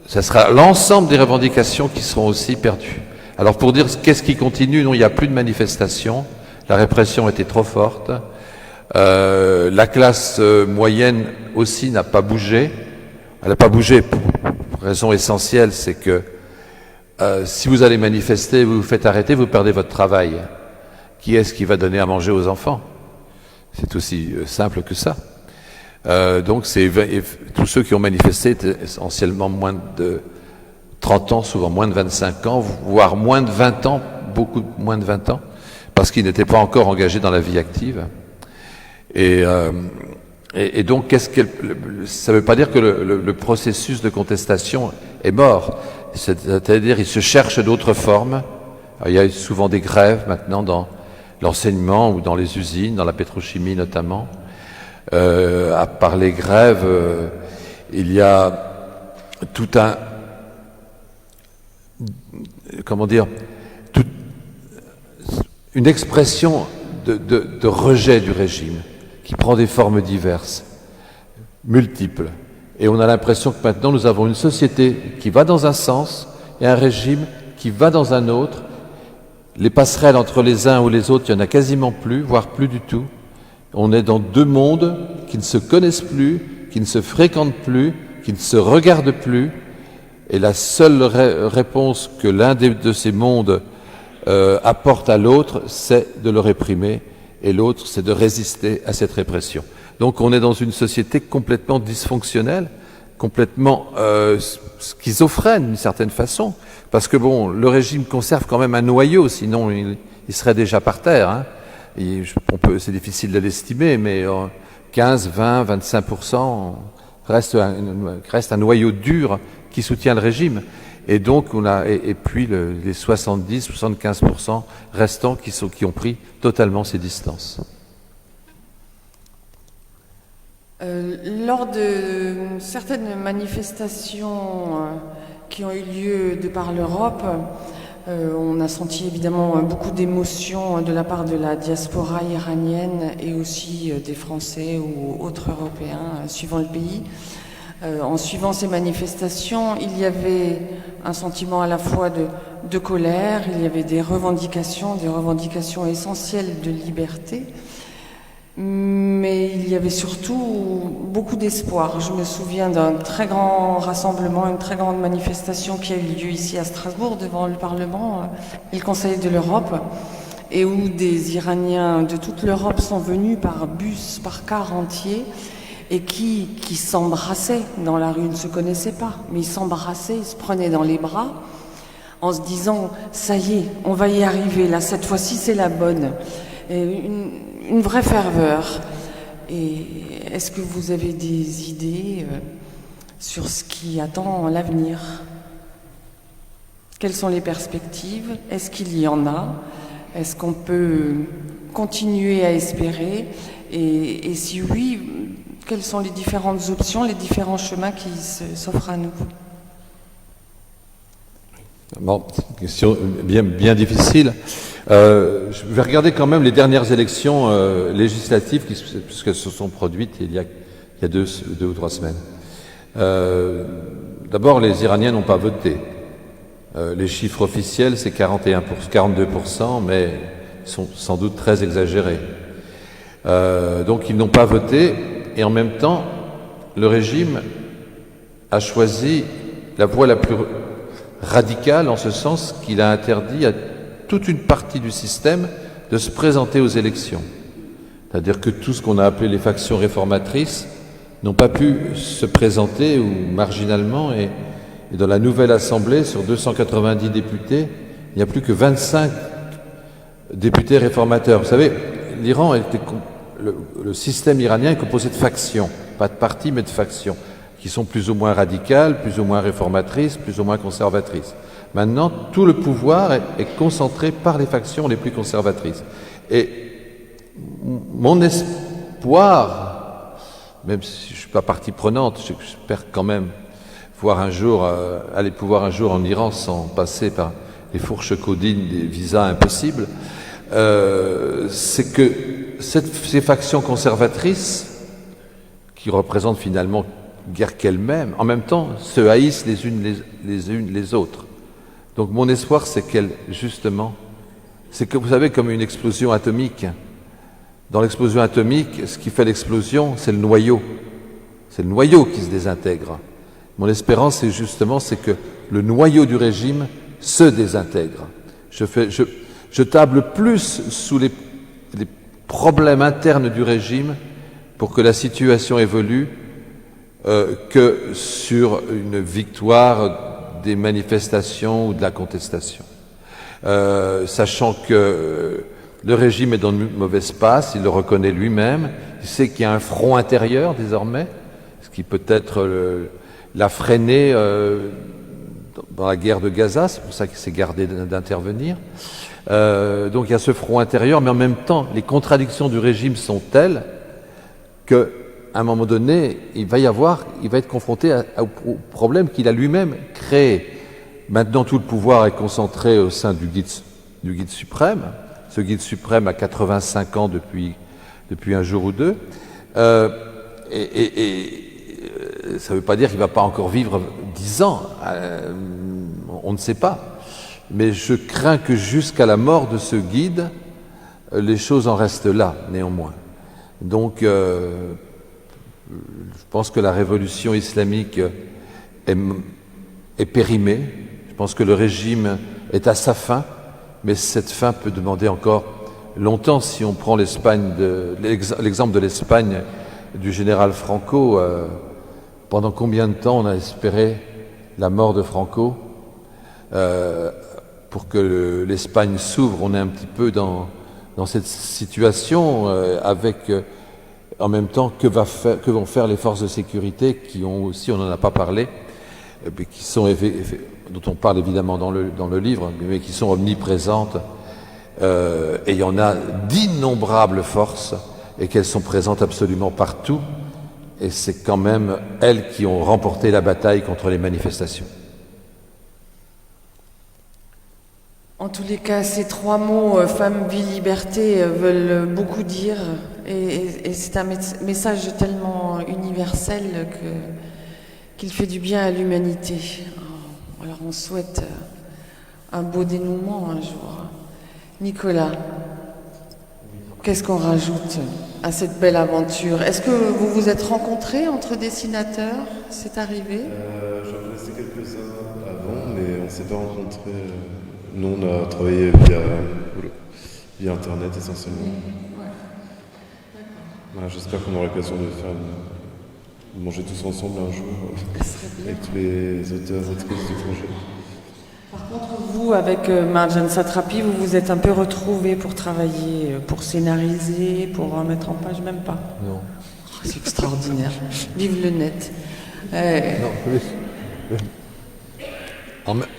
S1: ça sera l'ensemble des revendications qui seront aussi perdues. Alors pour dire qu'est-ce qui continue, non, il n'y a plus de manifestations, la répression était trop forte, la classe moyenne aussi n'a pas bougé. Elle n'a pas bougé pour raison essentielle, c'est que si vous allez manifester, vous vous faites arrêter, vous perdez votre travail. Qui est-ce qui va donner à manger aux enfants? C'est aussi simple que ça. Donc tous ceux qui ont manifesté étaient essentiellement moins de 30 ans, souvent moins de 25 ans, voire moins de 20 ans, beaucoup moins de 20 ans, parce qu'ils n'étaient pas encore engagés dans la vie active. Et donc, ça ne veut pas dire que le processus de contestation est mort. C'est-à-dire, il se cherche d'autres formes. Alors, il y a souvent des grèves maintenant dans l'enseignement ou dans les usines, dans la pétrochimie notamment. À part les grèves, il y a tout un... une expression de rejet du régime qui prend des formes diverses, multiples. Et on a l'impression que maintenant nous avons une société qui va dans un sens et un régime qui va dans un autre. Les passerelles entre les uns ou les autres, il n'y en a quasiment plus, voire plus du tout. On est dans deux mondes qui ne se connaissent plus, qui ne se fréquentent plus, qui ne se regardent plus. Et la seule réponse que l'un de ces mondes apporte à l'autre, c'est de le réprimer. Et l'autre, c'est de résister à cette répression. Donc on est dans une société complètement dysfonctionnelle, complètement schizophrène d'une certaine façon. Parce que bon, le régime conserve quand même un noyau, sinon il serait déjà par terre. Hein. C'est difficile de l'estimer, mais 15, 20, 25% reste un noyau dur qui soutient le régime. Et donc et puis les 70, 75% restants qui ont pris totalement ces distances.
S3: Lors de certaines manifestations qui ont eu lieu de par l'Europe, on a senti évidemment beaucoup d'émotions de la part de la diaspora iranienne et aussi des Français ou autres Européens suivant le pays. En suivant ces manifestations, il y avait un sentiment à la fois de colère, il y avait des revendications essentielles de liberté, mais il y avait surtout beaucoup d'espoir. Je me souviens d'un très grand rassemblement, une très grande manifestation qui a eu lieu ici à Strasbourg devant le Parlement et le Conseil de l'Europe, et où des Iraniens de toute l'Europe sont venus par bus, par car entier, et qui s'embrassaient dans la rue, ils ne se connaissaient pas, mais ils s'embrassaient, ils se prenaient dans les bras, en se disant « ça y est, on va y arriver, là, cette fois-ci c'est la bonne ». Une vraie ferveur. Et est-ce que vous avez des idées sur ce qui attend l'avenir? Quelles sont les perspectives? Est-ce qu'il y en a? Est-ce qu'on peut continuer à espérer? Et si oui, quelles sont les différentes options, les différents chemins qui s'offrent à nous?
S1: Bon, c'est une question bien difficile. Je vais regarder quand même les dernières élections législatives puisqu'elles se sont produites il y a deux ou trois semaines. D'abord, les Iraniens n'ont pas voté. Les chiffres officiels, c'est 42%, mais sont sans doute très exagérées. Donc ils n'ont pas voté, et en même temps, le régime a choisi la voie la plus radicale, en ce sens qu'il a interdit à toute une partie du système de se présenter aux élections. C'est-à-dire que tout ce qu'on a appelé les factions réformatrices n'ont pas pu se présenter, ou marginalement, et dans la nouvelle Assemblée, sur 290 députés, il n'y a plus que 25 députés réformateurs. Vous savez, l'Iran était... Le système iranien est composé de factions, pas de partis, mais de factions, qui sont plus ou moins radicales, plus ou moins réformatrices, plus ou moins conservatrices. Maintenant, tout le pouvoir est concentré par les factions les plus conservatrices. Et mon espoir, même si je ne suis pas partie prenante, j'espère quand même voir un jour, aller pouvoir un jour en Iran sans passer par les fourches caudines des visas impossibles, c'est que ces factions conservatrices, qui représentent finalement guère qu'elles-mêmes, en même temps se haïssent les unes les autres. Donc mon espoir, c'est qu'elles, justement, c'est que vous savez, comme une explosion atomique. Dans l'explosion atomique, ce qui fait l'explosion, c'est le noyau. C'est le noyau qui se désintègre. Mon espérance, c'est que le noyau du régime se désintègre. Je table plus sous les problèmes internes du régime pour que la situation évolue que sur une victoire des manifestations ou de la contestation. Sachant que le régime est dans une mauvaise passe, il le reconnaît lui-même, il sait qu'il y a un front intérieur désormais, ce qui peut-être l'a freiné dans la guerre de Gaza, c'est pour ça qu'il s'est gardé d'intervenir. Donc il y a ce front intérieur, mais en même temps, les contradictions du régime sont telles qu'à un moment donné, il va être confronté au problème qu'il a lui-même créé. Maintenant, tout le pouvoir est concentré au sein du guide suprême. Ce guide suprême a 85 ans depuis un jour ou deux. Et ça ne veut pas dire qu'il ne va pas encore vivre 10 ans. On ne sait pas. Mais je crains que jusqu'à la mort de ce guide, les choses en restent là, néanmoins. Donc, je pense que la révolution islamique est périmée. Je pense que le régime est à sa fin, mais cette fin peut demander encore longtemps. Si on prend l'exemple de l'Espagne du général Franco, pendant combien de temps on a espéré la mort de Franco pour que l'Espagne s'ouvre? On est un petit peu dans cette situation avec en même temps que vont faire les forces de sécurité qui ont aussi, on n'en a pas parlé, qui sont dont on parle évidemment dans le livre, mais qui sont omniprésentes, et il y en a d'innombrables forces, et qu'elles sont présentes absolument partout, et c'est quand même elles qui ont remporté la bataille contre les manifestations.
S3: En tous les cas, ces trois mots, femme, vie, liberté, veulent beaucoup dire, et c'est un message tellement universel qu'il fait du bien à l'humanité. Alors on souhaite un beau dénouement un jour. Nicolas, qu'est-ce qu'on rajoute à cette belle aventure? Est-ce que vous vous êtes rencontrés entre dessinateurs? C'est arrivé?
S4: J'en connaissais quelques-uns avant, mais on ne s'est pas rencontrés. Nous, on a travaillé via Internet essentiellement.
S3: Ouais.
S4: Voilà, j'espère qu'on aura l'occasion de manger tous ensemble un jour avec tous les auteurs et autrices du projet.
S3: Par contre, vous, avec Marjane Satrapi, vous vous êtes un peu retrouvés pour travailler, pour scénariser, pour mettre en page, même pas?
S1: Non.
S3: Oh, c'est extraordinaire. Vive le net.
S1: Non, oui.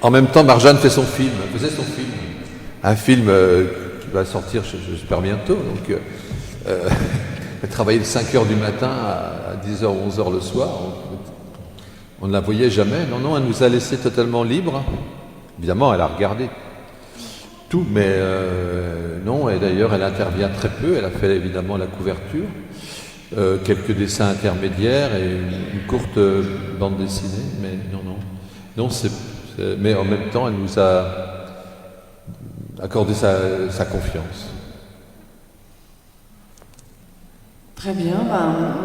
S1: En même temps, Marjane faisait son film. Un film qui va sortir, j'espère, bientôt. Donc, elle travaillait de 5h du matin à 10h ou 11h le soir. On ne la voyait jamais. Non, elle nous a laissé totalement libres. Évidemment, elle a regardé tout, mais non, et d'ailleurs, elle intervient très peu. Elle a fait évidemment la couverture, quelques dessins intermédiaires et une courte bande dessinée, mais non, mais en même temps, elle nous a accordé sa confiance.
S3: Très bien,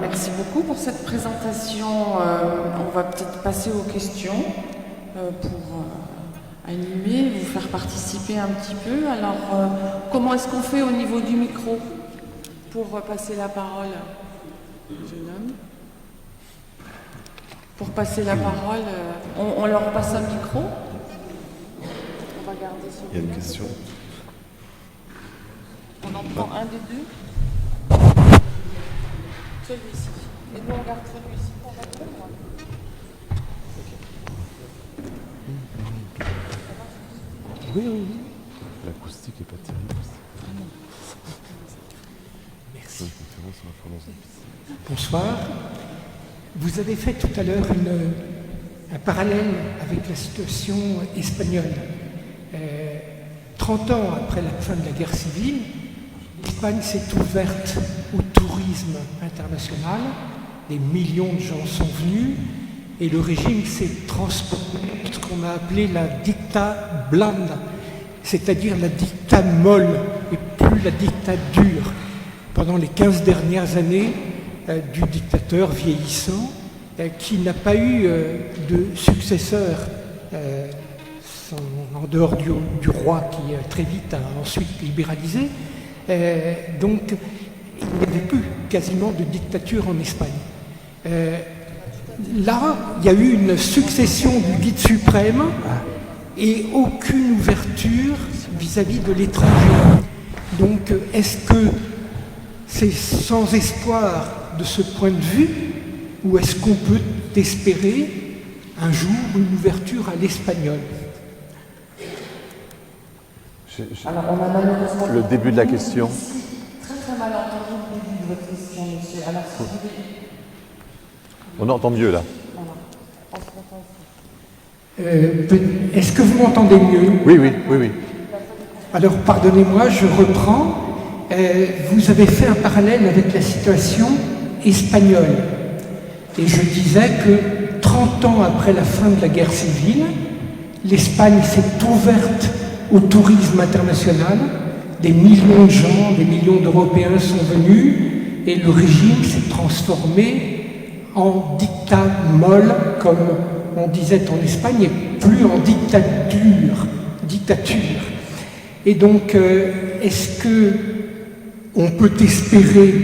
S3: merci beaucoup pour cette présentation. On va peut-être passer aux questions pour animer, vous faire participer un petit peu. Alors, comment est-ce qu'on fait au niveau du micro pour passer la parole, jeune homme? Pour passer la parole, on leur passe un micro. On va garder celui-là.
S4: Il y a une question.
S3: On en prend un des deux. Celui-ci. Et nous, on garde celui-ci pour la moi.
S1: Oui. L'acoustique n'est pas terrible.
S5: Merci. Bonsoir. Vous avez fait tout à l'heure un parallèle avec la situation espagnole. 30 ans après la fin de la guerre civile, l'Espagne s'est ouverte au tourisme international. Des millions de gens sont venus et le régime s'est transformé en ce qu'on a appelé la dicta blanda, c'est-à-dire la dicta molle et plus la dicta dure. Pendant les 15 dernières années du dictateur vieillissant qui n'a pas eu de successeur en dehors du roi qui très vite a ensuite libéralisé. Donc il n'y avait plus quasiment de dictature en Espagne. Là, il y a eu une succession du guide suprême et aucune ouverture vis-à-vis de l'étranger. Donc est-ce que c'est sans espoir de ce point de vue ou est-ce qu'on peut espérer un jour une ouverture à l'espagnol?
S3: Alors, on a malheureusement
S1: Le début de la question.
S3: Très mal entendu le début de votre question, monsieur. Alors, si vous voulez...
S1: On entend mieux là.
S3: Voilà. On se contente.
S5: Est-ce que vous m'entendez mieux?
S1: Oui.
S5: Alors, pardonnez-moi, je reprends. Vous avez fait un parallèle avec la situation espagnole. Et je disais que 30 ans après la fin de la guerre civile, l'Espagne s'est ouverte au tourisme international. Des millions de gens, des millions d'Européens sont venus et le régime s'est transformé en dictat molle, comme on disait en Espagne, et plus en dictature. Et donc, est-ce que on peut espérer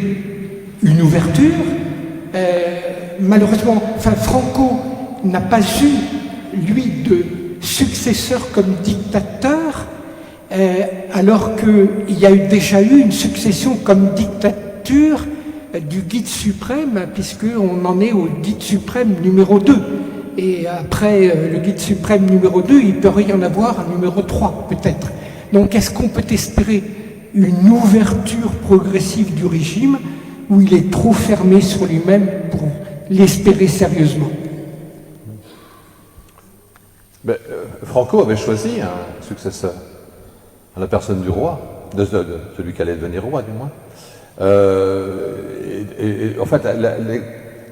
S5: une ouverture? Malheureusement, Franco n'a pas eu, lui, de successeur comme dictateur, alors qu'il y a déjà eu une succession comme dictature du guide suprême, puisqu'on en est au guide suprême numéro 2. Et après le guide suprême numéro 2, il peut y en avoir un numéro 3, peut-être. Donc, est-ce qu'on peut espérer une ouverture progressive du régime où il est trop fermé sur lui-même pour l'espérer sérieusement?
S1: Franco avait choisi un successeur, la personne du roi, de celui qui allait devenir roi du moins. En fait, la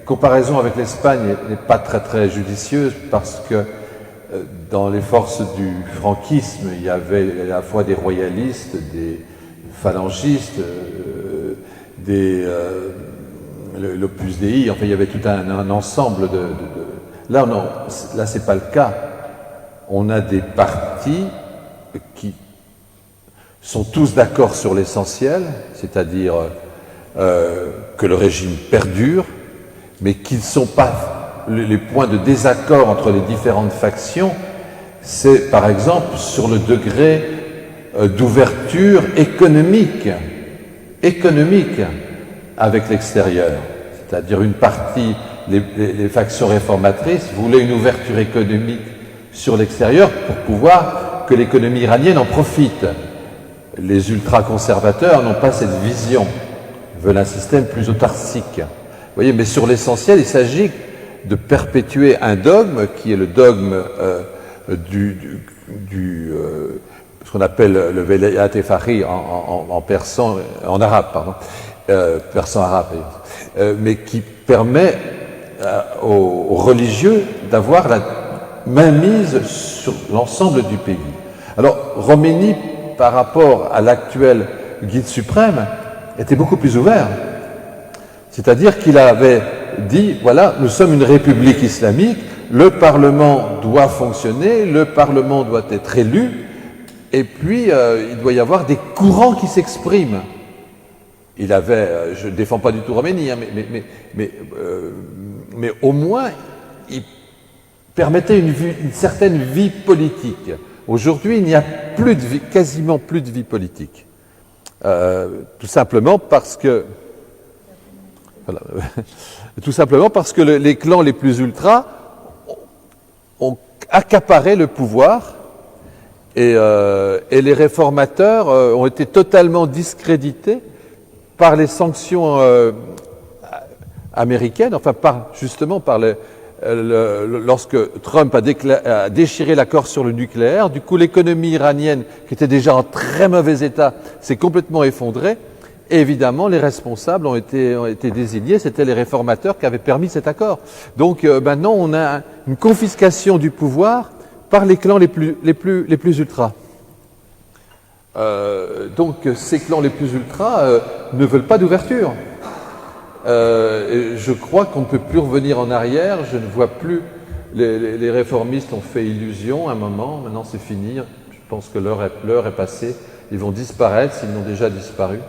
S1: comparaison avec l'Espagne n'est pas très judicieuse parce que dans les forces du franquisme, il y avait à la fois des royalistes, des phalangistes, l'Opus Dei, enfin il y avait tout un ensemble de... Là, non, là c'est pas le cas. On a des partis qui sont tous d'accord sur l'essentiel, c'est-à-dire que le régime perdure, mais qui ne sont pas les points de désaccord entre les différentes factions, c'est par exemple sur le degré d'ouverture économique avec l'extérieur. C'est-à-dire une partie, les factions réformatrices voulaient une ouverture économique sur l'extérieur pour pouvoir que l'économie iranienne en profite. Les ultra-conservateurs n'ont pas cette vision, ils veulent un système plus autarcique. Vous voyez, mais sur l'essentiel, il s'agit de perpétuer un dogme qui est le dogme ce qu'on appelle le velayat et fahri en persan, en arabe, pardon, persan arabe, mais qui permet aux religieux d'avoir la mainmise sur l'ensemble du pays. Alors, Khomeini, par rapport à l'actuel guide suprême, était beaucoup plus ouvert. C'est-à-dire qu'il avait dit, voilà, nous sommes une république islamique, le Parlement doit fonctionner, le Parlement doit être élu, et puis il doit y avoir des courants qui s'expriment. Il avait, je ne défends pas du tout Khomeini, hein, mais au moins, il permettait une certaine vie politique. Aujourd'hui, il n'y a plus de vie, quasiment plus de vie politique. Tout simplement parce que voilà, tout simplement parce que les clans les plus ultras ont accaparé le pouvoir et les réformateurs ont été totalement discrédités par les sanctions américaines, enfin justement par lorsque Trump a déchiré l'accord sur le nucléaire. Du coup, l'économie iranienne, qui était déjà en très mauvais état, s'est complètement effondrée. Et évidemment, les responsables ont été désignés, c'était les réformateurs qui avaient permis cet accord. Donc maintenant, on a une confiscation du pouvoir par les clans les plus ultras. Donc ces clans les plus ultras ne veulent pas d'ouverture. Je crois qu'on ne peut plus revenir en arrière. Je ne vois plus. Les réformistes ont fait illusion à un moment. Maintenant, c'est fini. Je pense que l'heure est passée. Ils vont disparaître s'ils n'ont déjà disparu.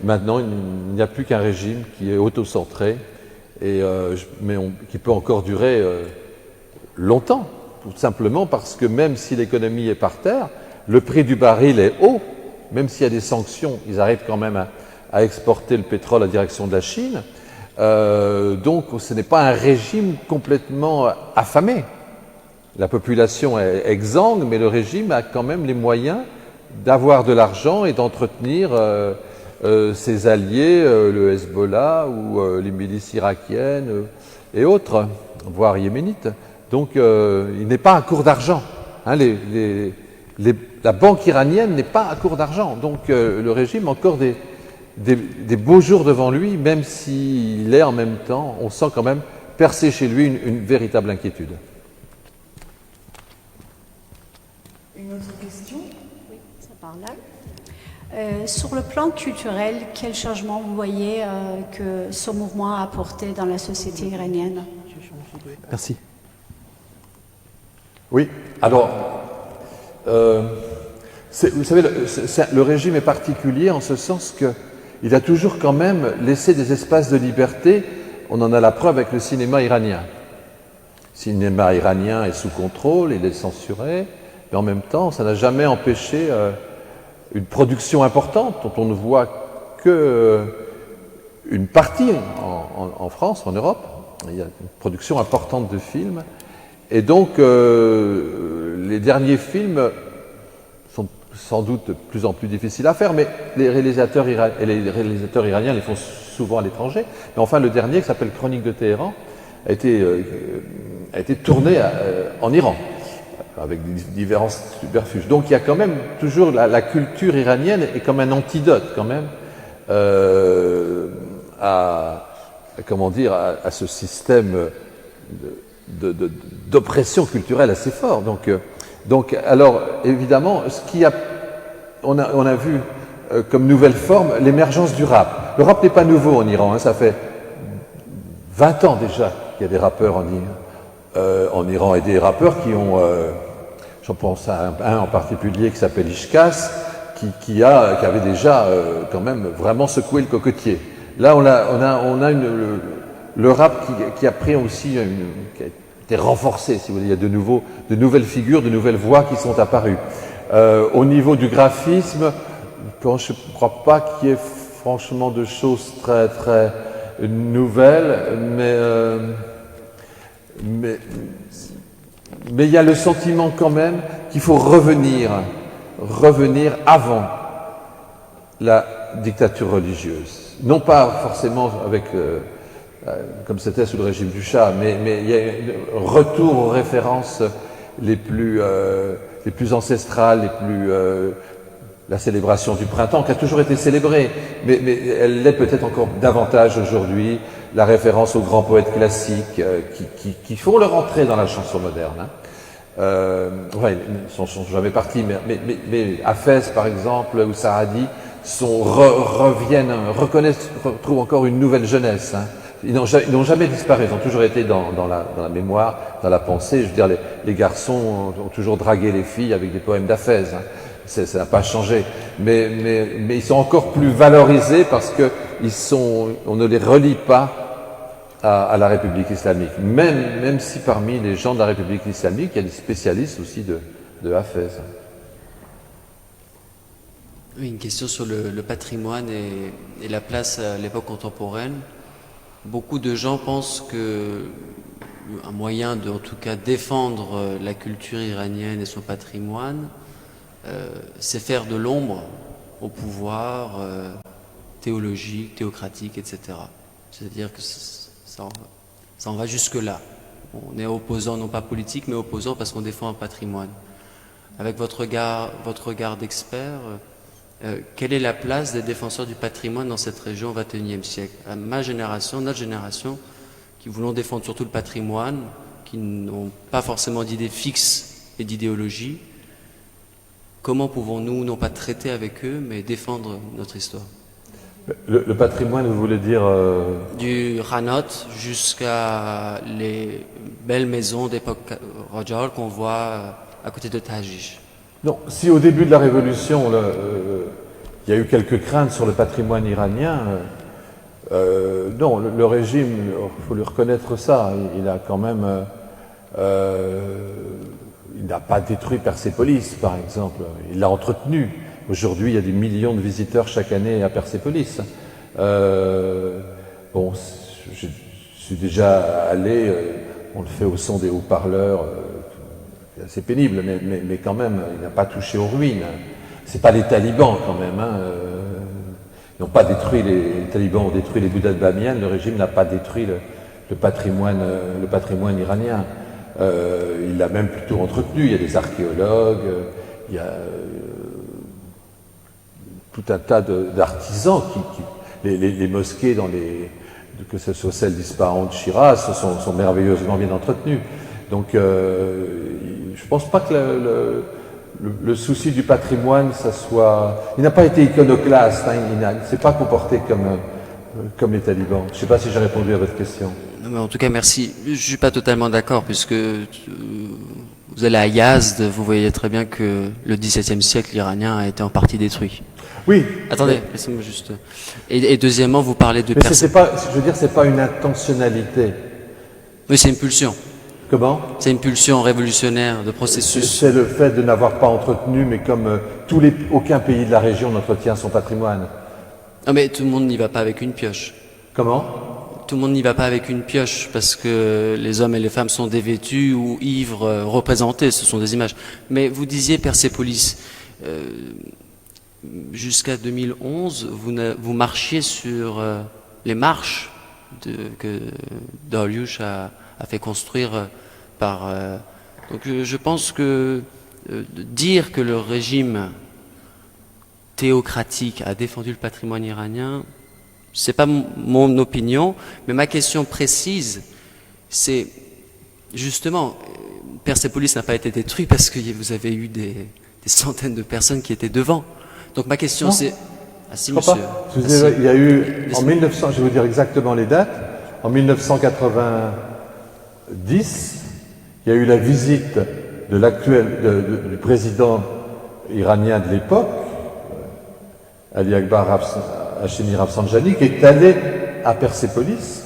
S1: Maintenant, il n'y a plus qu'un régime qui est autocentré, mais qui peut encore durer longtemps, tout simplement parce que même si l'économie est par terre, le prix du baril est haut. Même s'il y a des sanctions, ils arrivent quand même à exporter le pétrole à la direction de la Chine. Donc ce n'est pas un régime complètement affamé. La population est exsangue, mais le régime a quand même les moyens d'avoir de l'argent et d'entretenir ses alliés, le Hezbollah ou les milices irakiennes et autres, voire yéménites. Donc il n'est pas à court d'argent. Hein, la banque iranienne n'est pas à court d'argent. Donc le régime a encore des beaux jours devant lui, même s'il est en même temps, on sent quand même percer chez lui une véritable inquiétude.
S3: Une autre question?
S2: Oui, ça part là. Sur le plan culturel, quel changement vous voyez que ce mouvement a apporté dans la société iranienne?
S1: Merci. Oui, alors, vous savez, le régime est particulier en ce sens qu'il a toujours quand même laissé des espaces de liberté. On en a la preuve avec le cinéma iranien. Le cinéma iranien est sous contrôle, il est censuré, mais en même temps, ça n'a jamais empêché une production importante dont on ne voit qu'une partie en France, en Europe. Il y a une production importante de films. Et donc, les derniers films sont sans doute de plus en plus difficiles à faire, mais les réalisateurs iraniens les font souvent à l'étranger. Mais enfin, le dernier, qui s'appelle Chronique de Téhéran, a été tourné en Iran, avec différents subterfuges. Donc, il y a quand même toujours la culture iranienne est comme un antidote, quand même, à ce système d'oppression culturelle assez fort. Donc, alors, évidemment, on a vu comme nouvelle forme l'émergence du rap. Le rap n'est pas nouveau en Iran, hein, ça fait 20 ans déjà qu'il y a des rappeurs en Iran et des rappeurs qui ont, je pense à un en particulier qui s'appelle Ishkas, qui avait déjà quand même vraiment secoué le cocotier. Là, on a le rap qui a pris aussi, qui a été renforcé, si vous voulez. Il y a de nouvelles figures, de nouvelles voix qui sont apparues. Au niveau du graphisme, je ne crois pas qu'il y ait franchement de choses très, très nouvelles, mais il y a le sentiment quand même qu'il faut revenir avant la dictature religieuse. Non pas forcément avec, comme c'était sous le régime du Shah, mais il y a un retour aux références les plus ancestrales, la célébration du printemps qui a toujours été célébrée, mais elle l'est peut-être encore davantage aujourd'hui, la référence aux grands poètes classiques qui font leur entrée dans la chanson moderne. Ils ne sont jamais partis, mais Hafez par exemple, ou Saadi retrouvent encore une nouvelle jeunesse. Hein. Ils n'ont jamais disparu, ils ont toujours été dans la mémoire, dans la pensée. Je veux dire, les garçons ont toujours dragué les filles avec des poèmes d'Hafez. Hein. Ça n'a pas changé. Mais ils sont encore plus valorisés parce que on ne les relie pas à la République islamique. Même si parmi les gens de la République islamique, il y a des spécialistes aussi de Hafez.
S6: Oui, une question sur le patrimoine et la place à l'époque contemporaine. Beaucoup de gens pensent que un moyen de, en tout cas, défendre la culture iranienne et son patrimoine, c'est faire de l'ombre au pouvoir théologique, théocratique, etc. C'est-à-dire que ça en va jusque-là. On est opposant, non pas politique, mais opposant parce qu'on défend un patrimoine. Avec votre regard d'expert, quelle est la place des défenseurs du patrimoine dans cette région au XXIe siècle? À ma génération, notre génération, qui voulons défendre surtout le patrimoine, qui n'ont pas forcément d'idées fixes et d'idéologie, comment pouvons-nous, non pas traiter avec eux, mais défendre notre histoire?
S1: Le patrimoine, vous voulez dire
S6: Du Hanot jusqu'à les belles maisons d'époque Rajal qu'on voit à côté de Tajish.
S1: Non, si au début de la Révolution, il y a eu quelques craintes sur le patrimoine iranien, non, le régime, il faut lui reconnaître ça, il a quand même... il n'a pas détruit Persépolis, par exemple, il l'a entretenu. Aujourd'hui, il y a des millions de visiteurs chaque année à Persépolis. Bon, je suis déjà allé, on le fait au son des haut-parleurs, c'est assez pénible, mais quand même, il n'a pas touché aux ruines. C'est pas les talibans quand même. Hein. Ils n'ont pas détruit les talibans ont détruit les Bouddhas de Bamiyan. Le régime n'a pas détruit le patrimoine iranien. Il l'a même plutôt entretenu. Il y a des archéologues, il y a tout un tas d'artisans les mosquées que ce soit celles d'Ispahan, de Shiraz, sont merveilleusement bien entretenues. Donc, je pense pas que le souci du patrimoine, ça soit... Il n'a pas été iconoclaste, hein, il ne s'est pas comporté comme les talibans. Je ne sais pas si j'ai répondu à votre question.
S6: Non, mais en tout cas, merci. Je ne suis pas totalement d'accord, puisque vous allez à Yazd, vous voyez très bien que le XVIIe siècle iranien a été en partie détruit.
S1: Oui.
S6: Attendez, laissez-moi juste... Et deuxièmement, vous parlez de...
S1: Mais je veux dire, c'est pas une intentionnalité.
S6: Oui, c'est une pulsion.
S1: Comment?
S6: C'est une pulsion révolutionnaire de processus.
S1: C'est le fait de n'avoir pas entretenu, mais comme aucun pays de la région n'entretient son patrimoine.
S6: Non, mais tout le monde n'y va pas avec une pioche.
S1: Comment?
S6: Tout le monde n'y va pas avec une pioche, parce que les hommes et les femmes sont dévêtus ou ivres représentés, ce sont des images. Mais vous disiez Persépolis. Jusqu'à 2011, vous marchiez sur les marches que Dariush a fait construire donc je pense que dire que le régime théocratique a défendu le patrimoine iranien, c'est pas mon opinion, mais ma question précise, c'est justement, Persépolis n'a pas été détruit parce que vous avez eu des centaines de personnes qui étaient devant. Donc ma question c'est... Ah si, monsieur.
S1: Il y a eu, en 1900, je vais vous dire exactement les dates, en 1990, il y a eu la visite du président iranien de l'époque, Ali Akbar Hashemi Rafsanjani, qui est allé à Persépolis.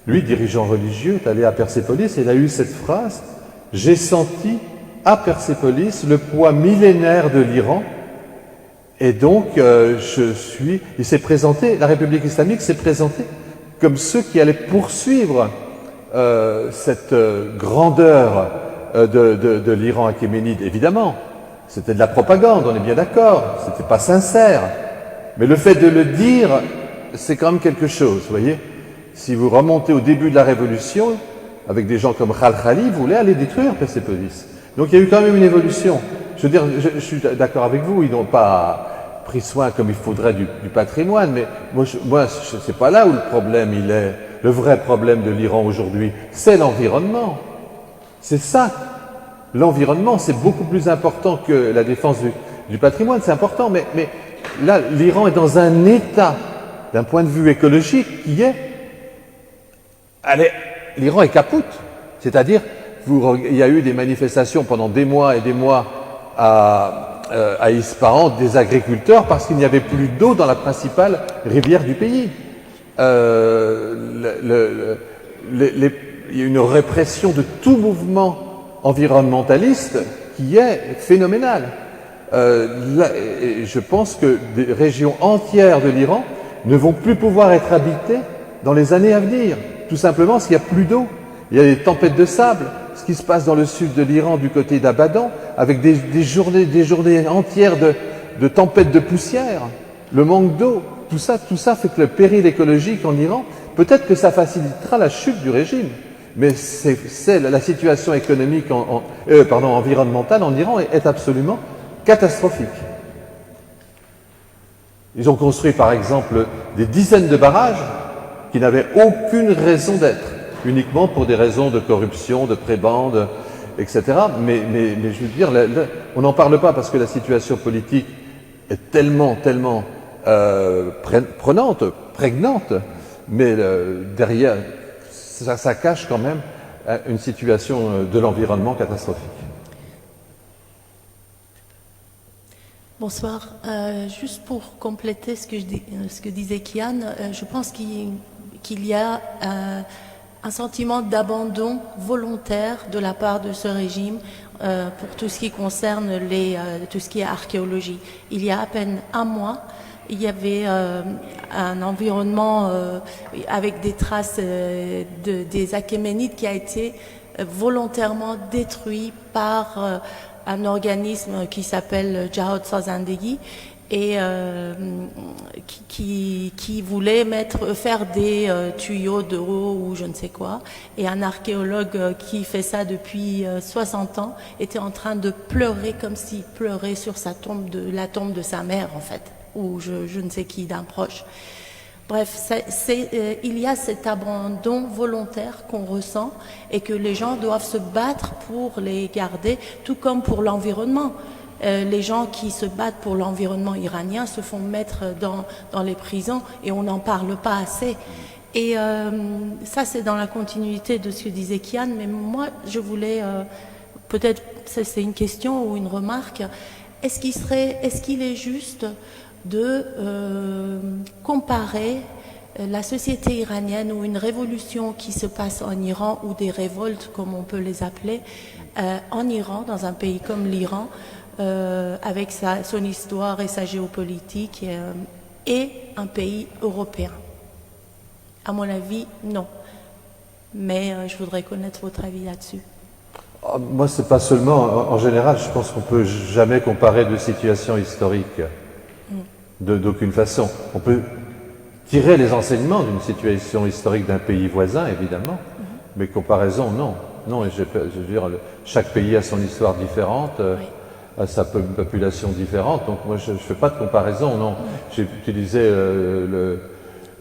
S1: Lui, dirigeant religieux, est allé à Persépolis et il a eu cette phrase « J'ai senti à Persépolis le poids millénaire de l'Iran et donc il s'est présenté, la République islamique s'est présentée comme ceux qui allaient poursuivre cette grandeur de l'Iran achéménide. Évidemment, c'était de la propagande, on est bien d'accord, c'était pas sincère. Mais le fait de le dire, c'est quand même quelque chose, vous voyez. Si vous remontez au début de la Révolution, avec des gens comme Khalkhali, vous voulez aller détruire Persépolis. Donc il y a eu quand même une évolution. Je veux dire, je suis d'accord avec vous, ils n'ont pas pris soin comme il faudrait du patrimoine, mais moi c'est pas là où le problème il est. Le vrai problème de l'Iran aujourd'hui, c'est l'environnement. C'est ça. L'environnement, c'est beaucoup plus important que la défense du patrimoine, c'est important, mais là, l'Iran est dans un état, d'un point de vue écologique, qui est... L'Iran est capote. C'est-à-dire, il y a eu des manifestations pendant des mois et des mois à Ispahan des agriculteurs parce qu'il n'y avait plus d'eau dans la principale rivière du pays. Il y a une répression de tout mouvement environnementaliste qui est phénoménale. Je pense que des régions entières de l'Iran ne vont plus pouvoir être habitées dans les années à venir, tout simplement parce qu'il n'y a plus d'eau. Il y a des tempêtes de sable, ce qui se passe dans le sud de l'Iran, du côté d'Abadan, avec des journées entières de tempêtes de poussière, le manque d'eau, tout ça fait que le péril écologique en Iran, peut-être que ça facilitera la chute du régime, mais la situation économique, environnementale en Iran est absolument catastrophique. Ils ont construit par exemple des dizaines de barrages qui n'avaient aucune raison d'être, uniquement pour des raisons de corruption, de prébande, etc. Mais je veux dire, on n'en parle pas parce que la situation politique est tellement prégnante, mais derrière, ça cache quand même une situation de l'environnement catastrophique.
S2: Bonsoir. Juste pour compléter ce que disait Kian, je pense qu'il y a un sentiment d'abandon volontaire de la part de ce régime pour tout ce qui concerne tout ce qui est archéologie. Il y a à peine un mois, il y avait un environnement avec des traces des Achéménides qui a été volontairement détruit par un organisme qui s'appelle Jahod Sazandegi et qui voulait faire des tuyaux d'eau ou je ne sais quoi. Et un archéologue qui fait ça depuis 60 ans était en train de pleurer comme s'il pleurait sur la tombe de sa mère en fait, ou je ne sais qui d'un proche. Bref, il y a cet abandon volontaire qu'on ressent et que les gens doivent se battre pour les garder, tout comme pour l'environnement. Les gens qui se battent pour l'environnement iranien se font mettre dans les prisons et on n'en parle pas assez. Et ça, c'est dans la continuité de ce que disait Kian, mais moi, je voulais, peut-être, c'est une question ou une remarque, est-ce qu'il est juste de comparer la société iranienne ou une révolution qui se passe en Iran ou des révoltes, comme on peut les appeler, en Iran, dans un pays comme l'Iran, avec son histoire et sa géopolitique, et un pays européen? À mon avis, non. Mais je voudrais connaître votre avis là-dessus.
S1: Moi, c'est pas seulement, en général, je pense qu'on peut jamais comparer deux situations historiques d'aucune façon. On peut tirer les enseignements d'une situation historique d'un pays voisin, évidemment, mais comparaison, non. Non, et je veux dire, chaque pays a son histoire différente, a sa population différente, donc moi je ne fais pas de comparaison, non. J'ai utilisé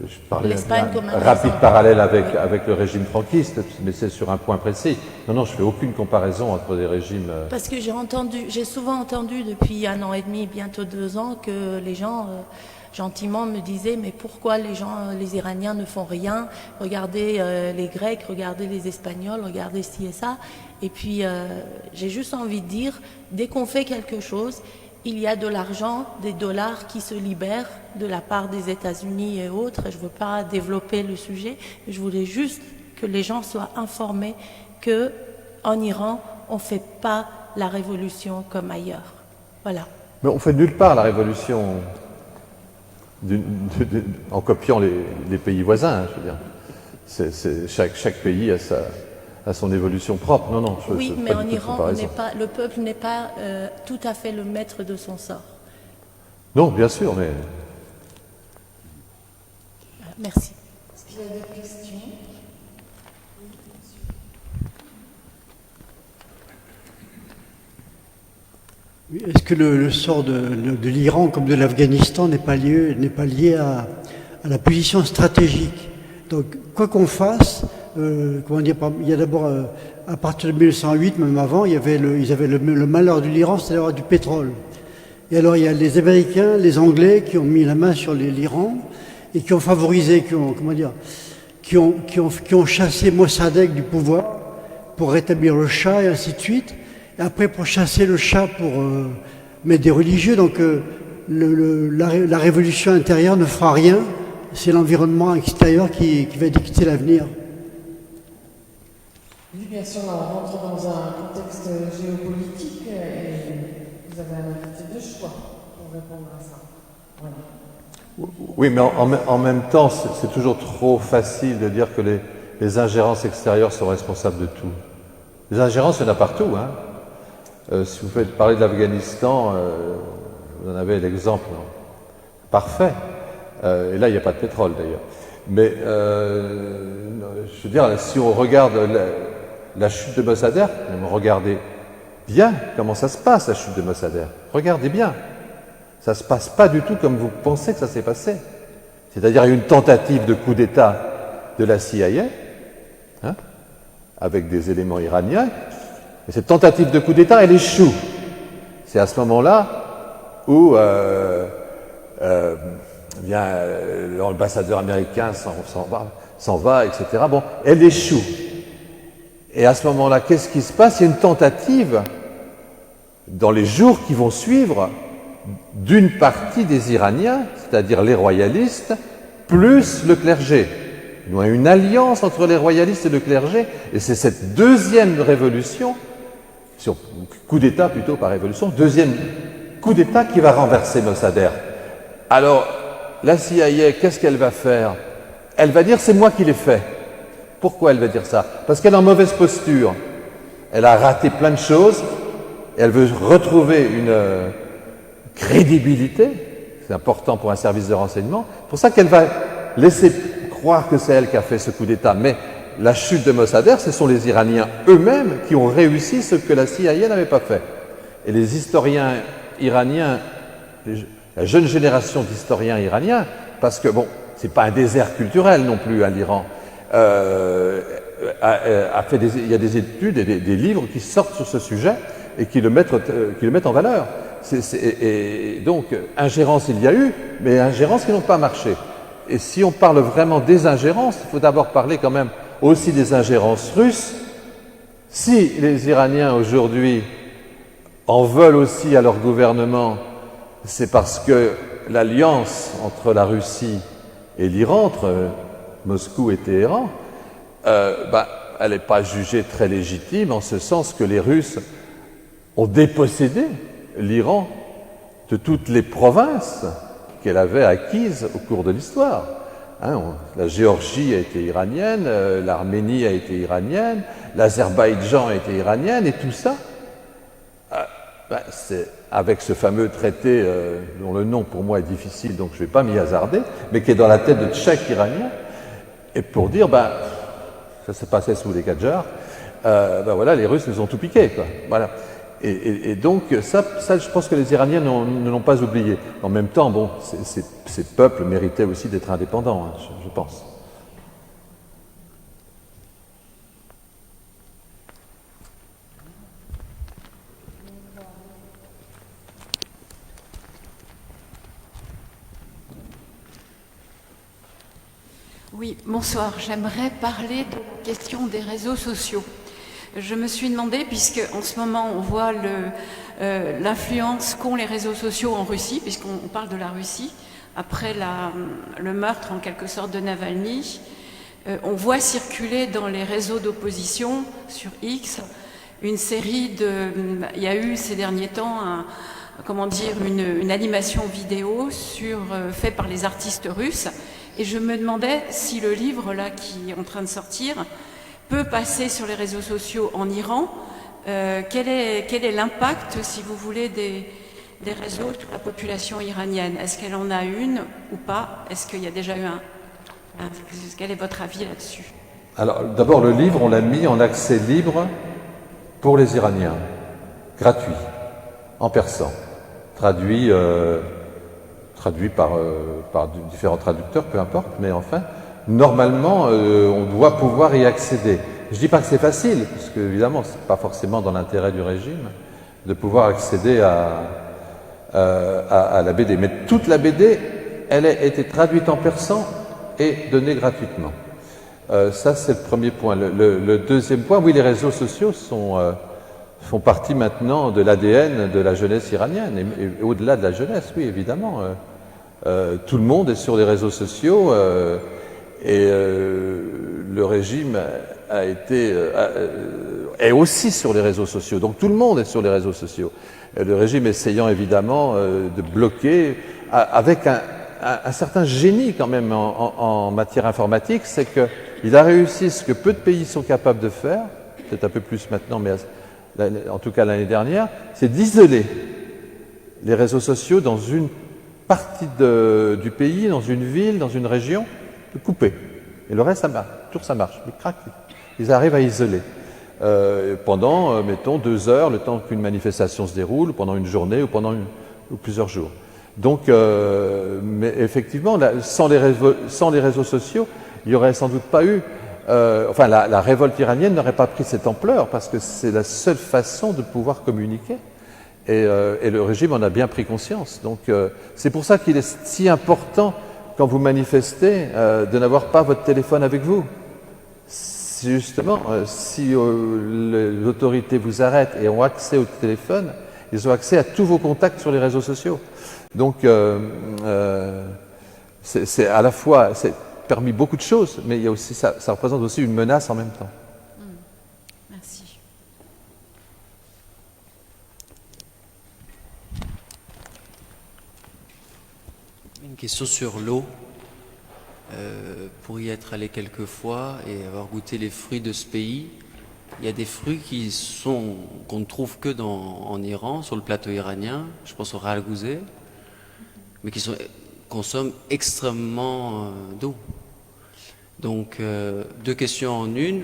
S1: je parlais d'un rapide parallèle avec le régime franquiste, mais c'est sur un point précis. Non, je ne fais aucune comparaison entre des régimes...
S2: Parce que j'ai souvent entendu depuis 1 an et demi, bientôt 2 ans, que les gens gentiment me disaient mais pourquoi les Iraniens ne font rien? Regardez les Grecs, regardez les Espagnols, regardez ci et ça. Et puis j'ai juste envie de dire, dès qu'on fait quelque chose, il y a de l'argent, des dollars qui se libèrent de la part des États-Unis et autres. Je ne veux pas développer le sujet, je voulais juste que les gens soient informés qu'en Iran, on ne fait pas la révolution comme ailleurs. Voilà.
S1: Mais on ne fait nulle part la révolution en copiant les pays voisins, je veux dire. Chaque pays a son évolution propre. Non,
S2: oui, mais en Iran, le peuple n'est pas tout à fait le maître de son sort.
S1: Non, bien sûr, mais...
S2: Merci.
S3: Est-ce qu'il y a des questions?
S7: Est-ce que le sort de l'Iran comme de l'Afghanistan n'est pas lié à la position stratégique? Donc, quoi qu'on fasse, il y a d'abord, à partir de 1908, même avant, ils avaient le malheur de l'Iran, c'est d'avoir du pétrole. Et alors il y a les Américains, les Anglais qui ont mis la main sur l'Iran et qui ont favorisé, qui ont chassé Mossadegh du pouvoir pour rétablir le Shah et ainsi de suite. Et après pour chasser le Shah pour mettre des religieux. Donc la révolution intérieure ne fera rien. C'est l'environnement extérieur qui va dicter l'avenir.
S3: Oui, bien sûr, on rentre dans un contexte géopolitique et vous avez un invité de choix pour répondre à ça. Voilà.
S1: Oui, mais en même temps, c'est toujours trop facile de dire que les ingérences extérieures sont responsables de tout. Les ingérences, il y en a partout. Hein. Si vous faites parler de l'Afghanistan, vous en avez l'exemple parfait. Et là, il n'y a pas de pétrole d'ailleurs. Mais je veux dire, si on regarde la chute de Mossadegh, regardez bien comment ça se passe, la chute de Mossadegh. Regardez bien. Ça ne se passe pas du tout comme vous pensez que ça s'est passé. C'est-à-dire une tentative de coup d'État de la CIA, hein, avec des éléments iraniens. Et cette tentative de coup d'État, elle échoue. C'est à ce moment-là où l'ambassadeur américain s'en va, etc. Bon, elle échoue. Et à ce moment-là, qu'est-ce qui se passe? Il y a une tentative, dans les jours qui vont suivre, d'une partie des Iraniens, c'est-à-dire les royalistes, plus le clergé. Ils ont une alliance entre les royalistes et le clergé, et c'est cette deuxième révolution, coup d'État plutôt par révolution, deuxième coup d'État qui va renverser Mossadegh. Alors, la CIA, qu'est-ce qu'elle va faire? Elle va dire, c'est moi qui l'ai fait. Pourquoi elle va dire ça? Parce qu'elle est en mauvaise posture. Elle a raté plein de choses, et elle veut retrouver une crédibilité. C'est important pour un service de renseignement. C'est pour ça qu'elle va laisser croire que c'est elle qui a fait ce coup d'État. Mais la chute de Mossadegh, ce sont les Iraniens eux-mêmes qui ont réussi ce que la CIA n'avait pas fait. Et les historiens iraniens, la jeune génération d'historiens iraniens, parce que bon, c'est pas un désert culturel non plus, hein, l'Iran, il y a des études et des livres qui sortent sur ce sujet et qui le mettent en valeur. Et donc, ingérence il y a eu, mais ingérences qui n'ont pas marché. Et si on parle vraiment des ingérences, il faut d'abord parler quand même aussi des ingérences russes. Si les Iraniens aujourd'hui en veulent aussi à leur gouvernement, c'est parce que l'alliance entre la Russie et l'Iran, entre Moscou et Téhéran, elle n'est pas jugée très légitime en ce sens que les Russes ont dépossédé l'Iran de toutes les provinces qu'elle avait acquises au cours de l'histoire. Hein, la Géorgie a été iranienne, l'Arménie a été iranienne, l'Azerbaïdjan a été iranienne, et tout ça, c'est avec ce fameux traité dont le nom pour moi est difficile, donc je ne vais pas m'y hasarder, mais qui est dans la tête de Tchèques iraniens, et pour dire, ça se passait sous les Kadjars, voilà, les Russes nous ont tout piqué, quoi. Voilà. Et donc, ça, je pense que les Iraniens ne l'ont pas oublié. En même temps, bon, ces peuples méritaient aussi d'être indépendants, hein, je pense.
S8: Oui, bonsoir. J'aimerais parler de la question des réseaux sociaux. Je me suis demandé, puisque en ce moment on voit l'influence qu'ont les réseaux sociaux en Russie, puisqu'on parle de la Russie, après le meurtre en quelque sorte de Navalny, on voit circuler dans les réseaux d'opposition sur X une série il y a eu ces derniers temps une animation vidéo faite par les artistes russes, et je me demandais si le livre là qui est en train de sortir peut passer sur les réseaux sociaux en Iran. Quel est l'impact, si vous voulez, des réseaux sur la population iranienne? Est-ce qu'elle en a une ou pas? Est-ce qu'il y a déjà eu quel est votre avis là-dessus?
S1: Alors, d'abord, le livre, on l'a mis en accès libre pour les Iraniens, gratuit, en persan, traduit par différents traducteurs, peu importe, mais enfin, normalement, on doit pouvoir y accéder. Je ne dis pas que c'est facile, parce que évidemment, ce n'est pas forcément dans l'intérêt du régime de pouvoir accéder à la BD. Mais toute la BD, elle a été traduite en persan et donnée gratuitement. Ça, c'est le premier point. Le deuxième point, oui, les réseaux sociaux font partie maintenant de l'ADN de la jeunesse iranienne, et au-delà de la jeunesse, oui, évidemment. Tout le monde est sur les réseaux sociaux, et le régime est aussi sur les réseaux sociaux. Donc tout le monde est sur les réseaux sociaux. Le régime essayant évidemment de bloquer, avec un certain génie quand même en matière informatique, c'est qu'il a réussi ce que peu de pays sont capables de faire, peut-être un peu plus maintenant, mais en tout cas l'année dernière, c'est d'isoler les réseaux sociaux dans une partie du pays, dans une ville, dans une région, de couper. Et le reste, ça marche. Toujours ça marche. Ils arrivent à isoler. Pendant, mettons, 2 heures, le temps qu'une manifestation se déroule, pendant une journée ou pendant ou plusieurs jours. Donc, mais effectivement, sans les réseaux sociaux, il n'y aurait sans doute pas eu... la révolte iranienne n'aurait pas pris cette ampleur, parce que c'est la seule façon de pouvoir communiquer. Et le régime en a bien pris conscience. Donc, c'est pour ça qu'il est si important, quand vous manifestez, de n'avoir pas votre téléphone avec vous. Justement, si les autorités vous arrêtent et ont accès au téléphone, ils ont accès à tous vos contacts sur les réseaux sociaux. Donc, c'est à la fois, c'est permis beaucoup de choses, mais il y a aussi, ça représente aussi une menace en même temps.
S8: Merci.
S6: Une question sur l'eau. Pour y être allé quelques fois et avoir goûté les fruits de ce pays, il y a des fruits qu'on ne trouve que en Iran, sur le plateau iranien, je pense au ralgouzé, mais qui consomment extrêmement d'eau. Donc, 2 questions en une.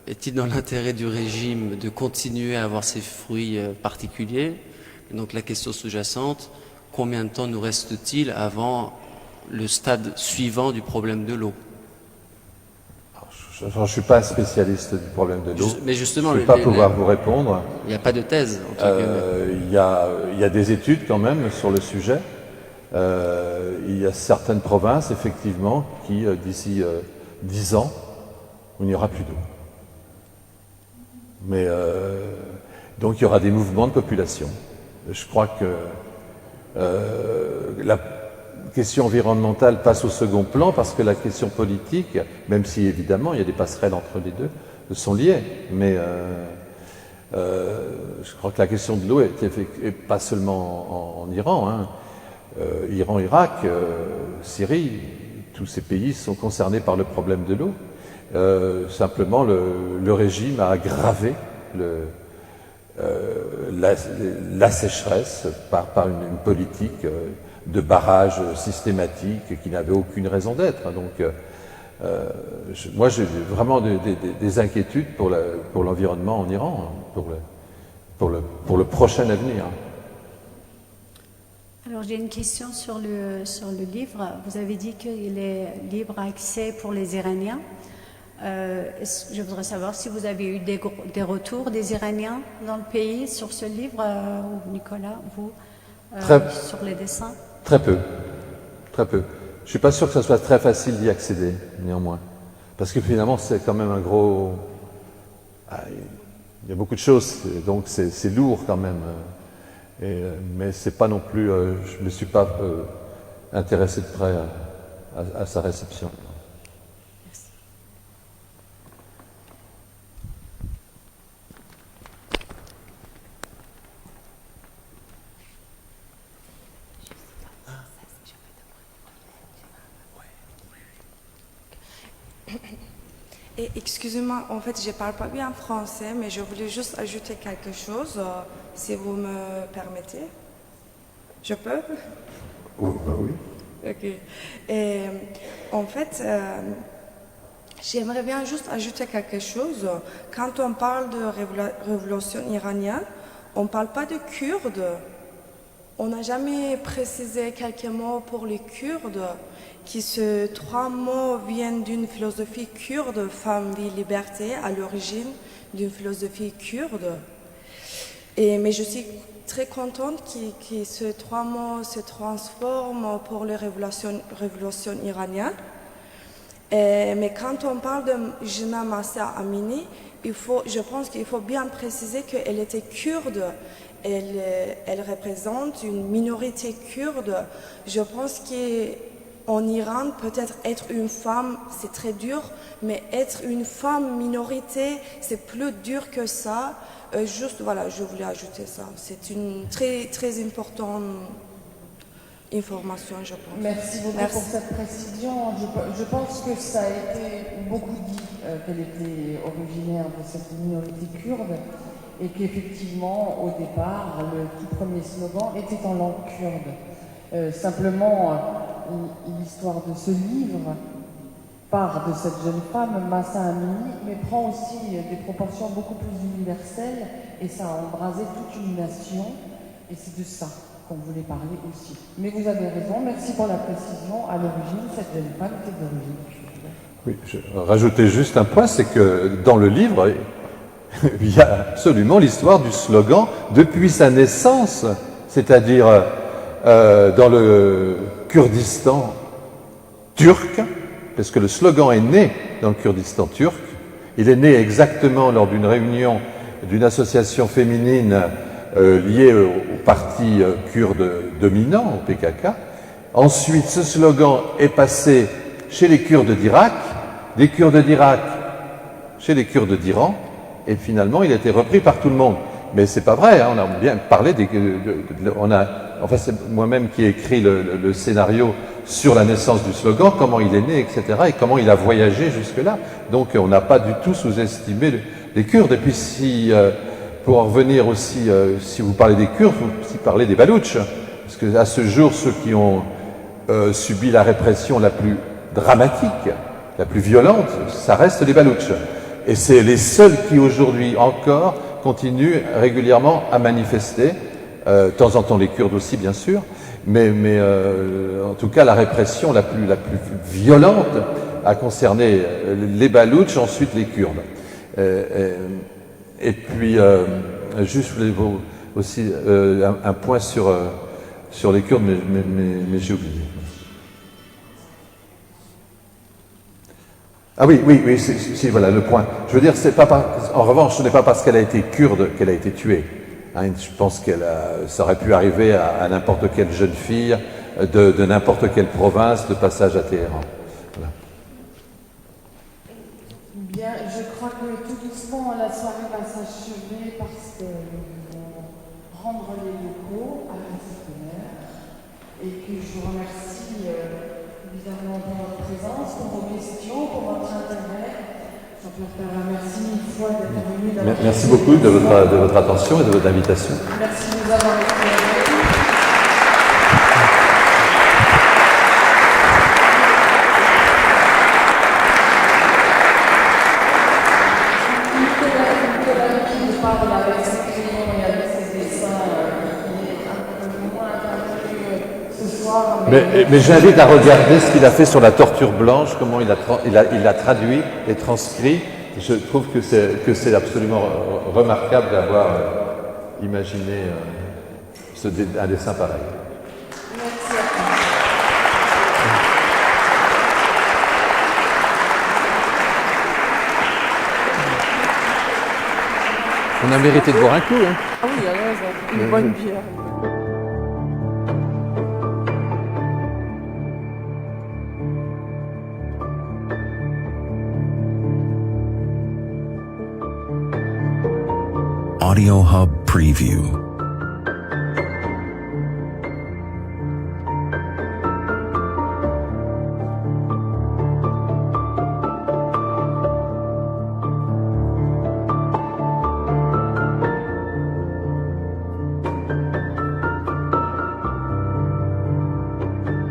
S6: Est-il dans l'intérêt du régime de continuer à avoir ces fruits particuliers? Et donc la question sous-jacente, combien de temps nous reste-t-il avant le stade suivant du problème de l'eau?
S1: Je ne suis pas un spécialiste du problème de l'eau.
S6: Mais justement,
S1: je ne vais pas pouvoir vous répondre.
S6: Il n'y a pas de thèse.
S1: Il y a des études quand même sur le sujet. Il y a certaines provinces, effectivement, qui, d'ici 10 ans, il n'y aura plus d'eau. Mais donc il y aura des mouvements de population. Je crois que la question environnementale passe au second plan parce que la question politique, même si évidemment il y a des passerelles entre les deux, sont liées. Mais je crois que la question de l'eau est pas seulement en Iran, hein. Iran, Irak, Syrie, tous ces pays sont concernés par le problème de l'eau. Simplement, le régime a aggravé la sécheresse par une politique de barrage systématique qui n'avait aucune raison d'être. Donc, moi, j'ai vraiment des inquiétudes pour l'environnement en Iran, pour le prochain avenir.
S2: Alors j'ai une question sur le livre. Vous avez dit qu'il est libre accès pour les Iraniens. Je voudrais savoir si vous avez eu des retours des Iraniens dans le pays sur ce livre, ou Nicolas, vous, sur les dessins?
S1: Très peu. Très peu. Je ne suis pas sûr que ce soit très facile d'y accéder, néanmoins. Parce que finalement, c'est quand même un gros... il y a beaucoup de choses, donc c'est lourd quand même. Mais c'est pas non plus... je ne me suis pas intéressé de près à sa réception.
S9: Et excusez-moi, en fait, je ne parle pas bien français, mais je voulais juste ajouter quelque chose, si vous me permettez. Je peux?
S1: Oui.
S9: Ok. Et en fait, j'aimerais bien juste ajouter quelque chose. Quand on parle de révolution iranienne, on ne parle pas de Kurdes. On n'a jamais précisé quelques mots pour les Kurdes. Ces 3 mots viennent d'une philosophie kurde, femme, vie, liberté, à l'origine d'une philosophie kurde. Mais je suis très contente que ces trois mots se transforment pour la révolution iranienne. Mais quand on parle de Jina Mahsa Amini, je pense qu'il faut bien préciser qu'elle était kurde. Elle représente une minorité kurde. Je pense qu'en Iran, peut-être être une femme, c'est très dur, mais être une femme minorité, c'est plus dur que ça. Juste, voilà, je voulais ajouter ça. C'est une très, très importante information, je pense.
S10: Merci beaucoup pour cette précision. Je pense que ça a été beaucoup dit qu'elle était originaire de cette minorité kurde et qu'effectivement, au départ, le tout premier slogan était en langue kurde. Simplement, l'histoire de ce livre part de cette jeune femme, Mahsa Amini, mais prend aussi des proportions beaucoup plus universelles et ça a embrasé toute une nation et c'est de ça qu'on voulait parler aussi. Mais vous avez raison, merci pour la précision. À l'origine, cette jeune femme était d'origine kurde.
S1: Oui, je rajoutais juste un point, c'est que dans le livre, il y a absolument l'histoire du slogan depuis sa naissance, c'est-à-dire dans le Kurdistan turc, parce que le slogan est né dans le Kurdistan turc. Il est né exactement lors d'une réunion d'une association féminine liée au parti kurde dominant, au PKK. Ensuite, ce slogan est passé chez les Kurdes d'Irak, des Kurdes d'Irak chez les Kurdes d'Iran, et finalement, il a été repris par tout le monde. Mais c'est pas vrai, hein, on a bien parlé enfin, c'est moi-même qui ai écrit le scénario sur la naissance du slogan, comment il est né, etc., et comment il a voyagé jusque-là. Donc, on n'a pas du tout sous-estimé les Kurdes. Et puis, pour en revenir aussi, si vous parlez des Kurdes, il faut aussi parler des Baloutches. Parce qu'à ce jour, ceux qui ont subi la répression la plus dramatique, la plus violente, ça reste les Baloutches. Et c'est les seuls qui, aujourd'hui encore, continuent régulièrement à manifester. De temps en temps les Kurdes aussi, bien sûr. Mais en tout cas, la répression la plus violente a concerné les Baloutches, ensuite les Kurdes. Et puis, juste, je voulais aussi un point sur les Kurdes, mais j'ai oublié. Ah oui, voilà le point. Je veux dire, en revanche, ce n'est pas parce qu'elle a été kurde qu'elle a été tuée. Hein, je pense ça aurait pu arriver à n'importe quelle jeune fille de n'importe quelle province de passage à Téhéran. Voilà.
S10: Bien, je crois que tout doucement la soirée va s'achever parce que nous allons rendre les locaux à la heure et que je vous remercie évidemment pour votre présence, pour vos questions, pour votre intérêt. Jean-Pierre Perrin, merci une fois d'être venu.
S1: Merci beaucoup de votre attention et de votre invitation.
S10: Merci de nous avoir éclairés.
S1: Mais j'invite à regarder ce qu'il a fait sur la torture blanche, comment il a traduit et transcrit. Je trouve que c'est absolument remarquable d'avoir imaginé un dessin pareil.
S10: Merci à vous.
S1: On a mérité de boire un coup. Hein.
S3: Ah oui, alors, une bonne bière.
S11: Audio Hub Preview.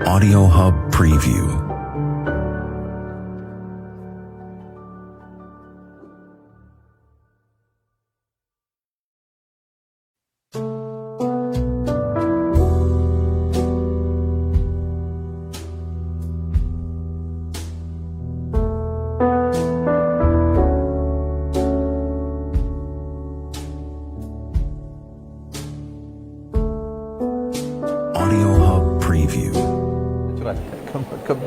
S11: Audio Hub Preview.
S1: naturel. Comme...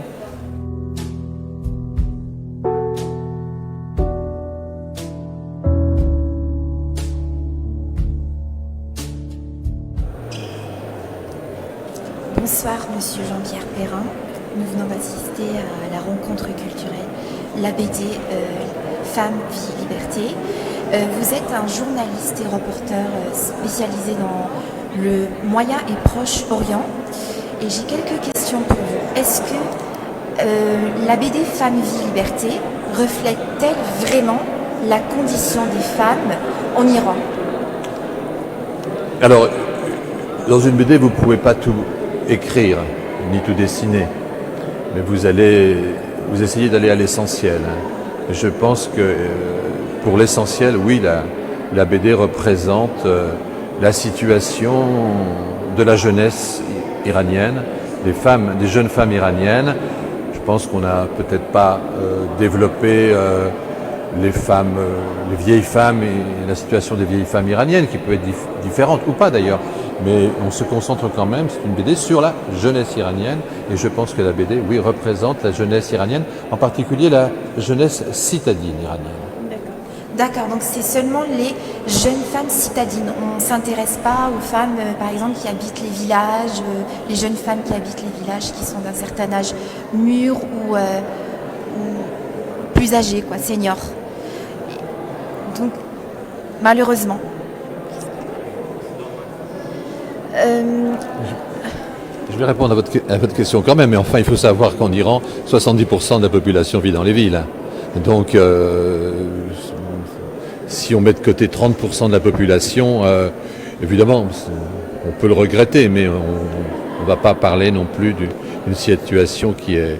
S12: Bonsoir, Monsieur Jean-Pierre Perrin. Nous venons d'assister à la rencontre culturelle, la BD Femmes, Vie, Liberté. Vous êtes un journaliste et reporter spécialisé dans le Moyen et Proche-Orient. Et j'ai quelques questions pour vous. Est-ce que la BD Femmes, Vie, Liberté reflète-t-elle vraiment la condition des femmes en Iran?
S1: Alors, dans une BD, vous ne pouvez pas tout écrire, ni tout dessiner. Mais vous essayez d'aller à l'essentiel. Je pense que pour l'essentiel, oui, la BD représente la situation de la jeunesse iranienne, des jeunes femmes iraniennes. Je pense qu'on n'a peut-être pas développé les vieilles femmes et la situation des vieilles femmes iraniennes, qui peut être différente ou pas d'ailleurs. Mais on se concentre quand même, c'est une BD sur la jeunesse iranienne, et je pense que la BD, oui, représente la jeunesse iranienne, en particulier la jeunesse citadine iranienne.
S12: D'accord, donc c'est seulement les jeunes femmes citadines. On ne s'intéresse pas aux femmes, par exemple, qui habitent les villages, les jeunes femmes qui habitent les villages, qui sont d'un certain âge mûr ou plus âgées, quoi, seniors. Donc, malheureusement.
S1: Je vais répondre à votre question quand même, mais enfin il faut savoir qu'en Iran, 70% de la population vit dans les villes. Donc si on met de côté 30% de la population, évidemment on peut le regretter, mais on ne va pas parler non plus d'une situation qui est...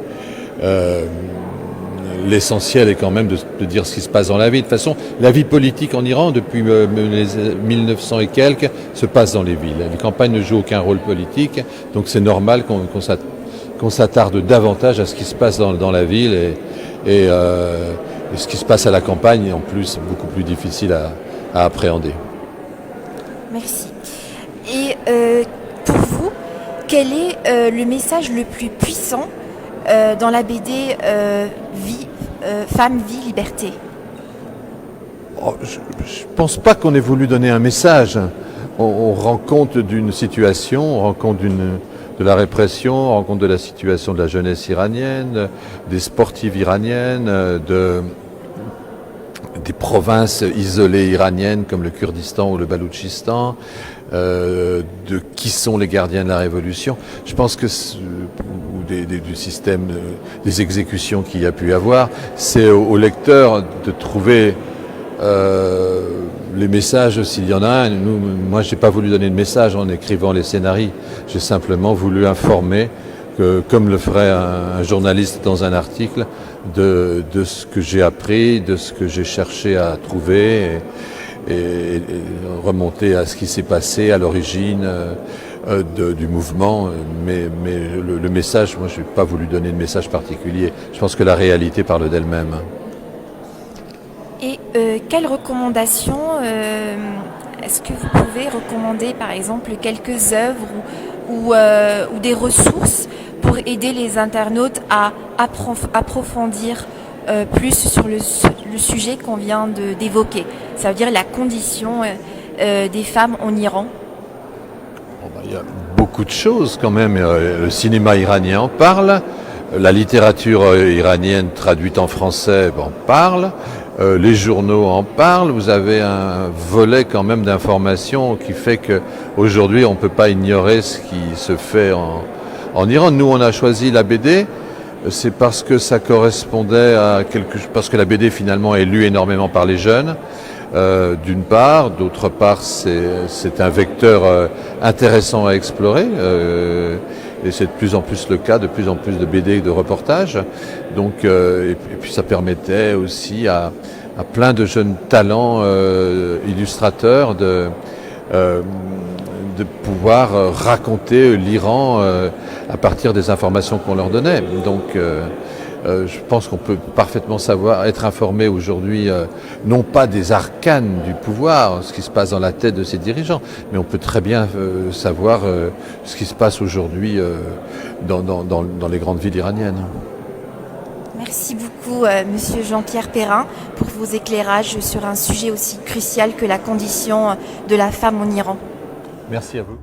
S1: L'essentiel est quand même de dire ce qui se passe dans la vie. De toute façon, la vie politique en Iran, depuis les 1900 et quelques, se passe dans les villes. Les campagnes ne jouent aucun rôle politique, donc c'est normal qu'on s'attarde davantage à ce qui se passe dans la ville et ce qui se passe à la campagne, en plus, beaucoup plus difficile à appréhender.
S12: Merci. Et pour vous, quel est le message le plus puissant dans la BD Femmes, Vie, Liberté?
S1: Je ne pense pas qu'on ait voulu donner un message. On rend compte d'une situation, on rend compte de la répression, on rend compte de la situation de la jeunesse iranienne, des sportives iraniennes, des provinces isolées iraniennes comme le Kurdistan ou le Baloutchistan, de qui sont les gardiens de la révolution. Je pense que du système des exécutions qu'il y a pu avoir, c'est au lecteur de trouver les messages s'il y en a un. Moi, je n'ai pas voulu donner de message en écrivant les scénarios. J'ai simplement voulu informer, comme le ferait un journaliste dans un article, de ce que j'ai appris, de ce que j'ai cherché à trouver et remonter à ce qui s'est passé à l'origine du mouvement. Mais le message, moi je n'ai pas voulu donner de message particulier. Je pense que la réalité parle d'elle-même.
S12: Et quelles recommandations est-ce que vous pouvez recommander, par exemple, quelques œuvres ou des ressources pour aider les internautes à approfondir plus sur le sujet qu'on vient d'évoquer, ça veut dire la condition des femmes en Iran?
S1: Il y a beaucoup de choses quand même. Le cinéma iranien en parle, la littérature iranienne traduite en français en parle, les journaux en parlent. Vous avez un volet quand même d'information qui fait qu'aujourd'hui on ne peut pas ignorer ce qui se fait en Iran. Nous on a choisi la BD. C'est parce que ça correspondait à parce que la BD finalement est lue énormément par les jeunes, d'une part. D'autre part, c'est un vecteur intéressant à explorer, et c'est de plus en plus le cas, de plus en plus de BD et de reportages. Donc, et puis ça permettait aussi à plein de jeunes talents illustrateurs de pouvoir raconter l'Iran à partir des informations qu'on leur donnait. Donc Je pense qu'on peut parfaitement être informé aujourd'hui, non pas des arcanes du pouvoir, ce qui se passe dans la tête de ces dirigeants, mais on peut très bien savoir ce qui se passe aujourd'hui dans les grandes villes iraniennes.
S12: Merci beaucoup, Monsieur Jean-Pierre Perrin, pour vos éclairages sur un sujet aussi crucial que la condition de la femme en Iran.
S1: Merci à vous.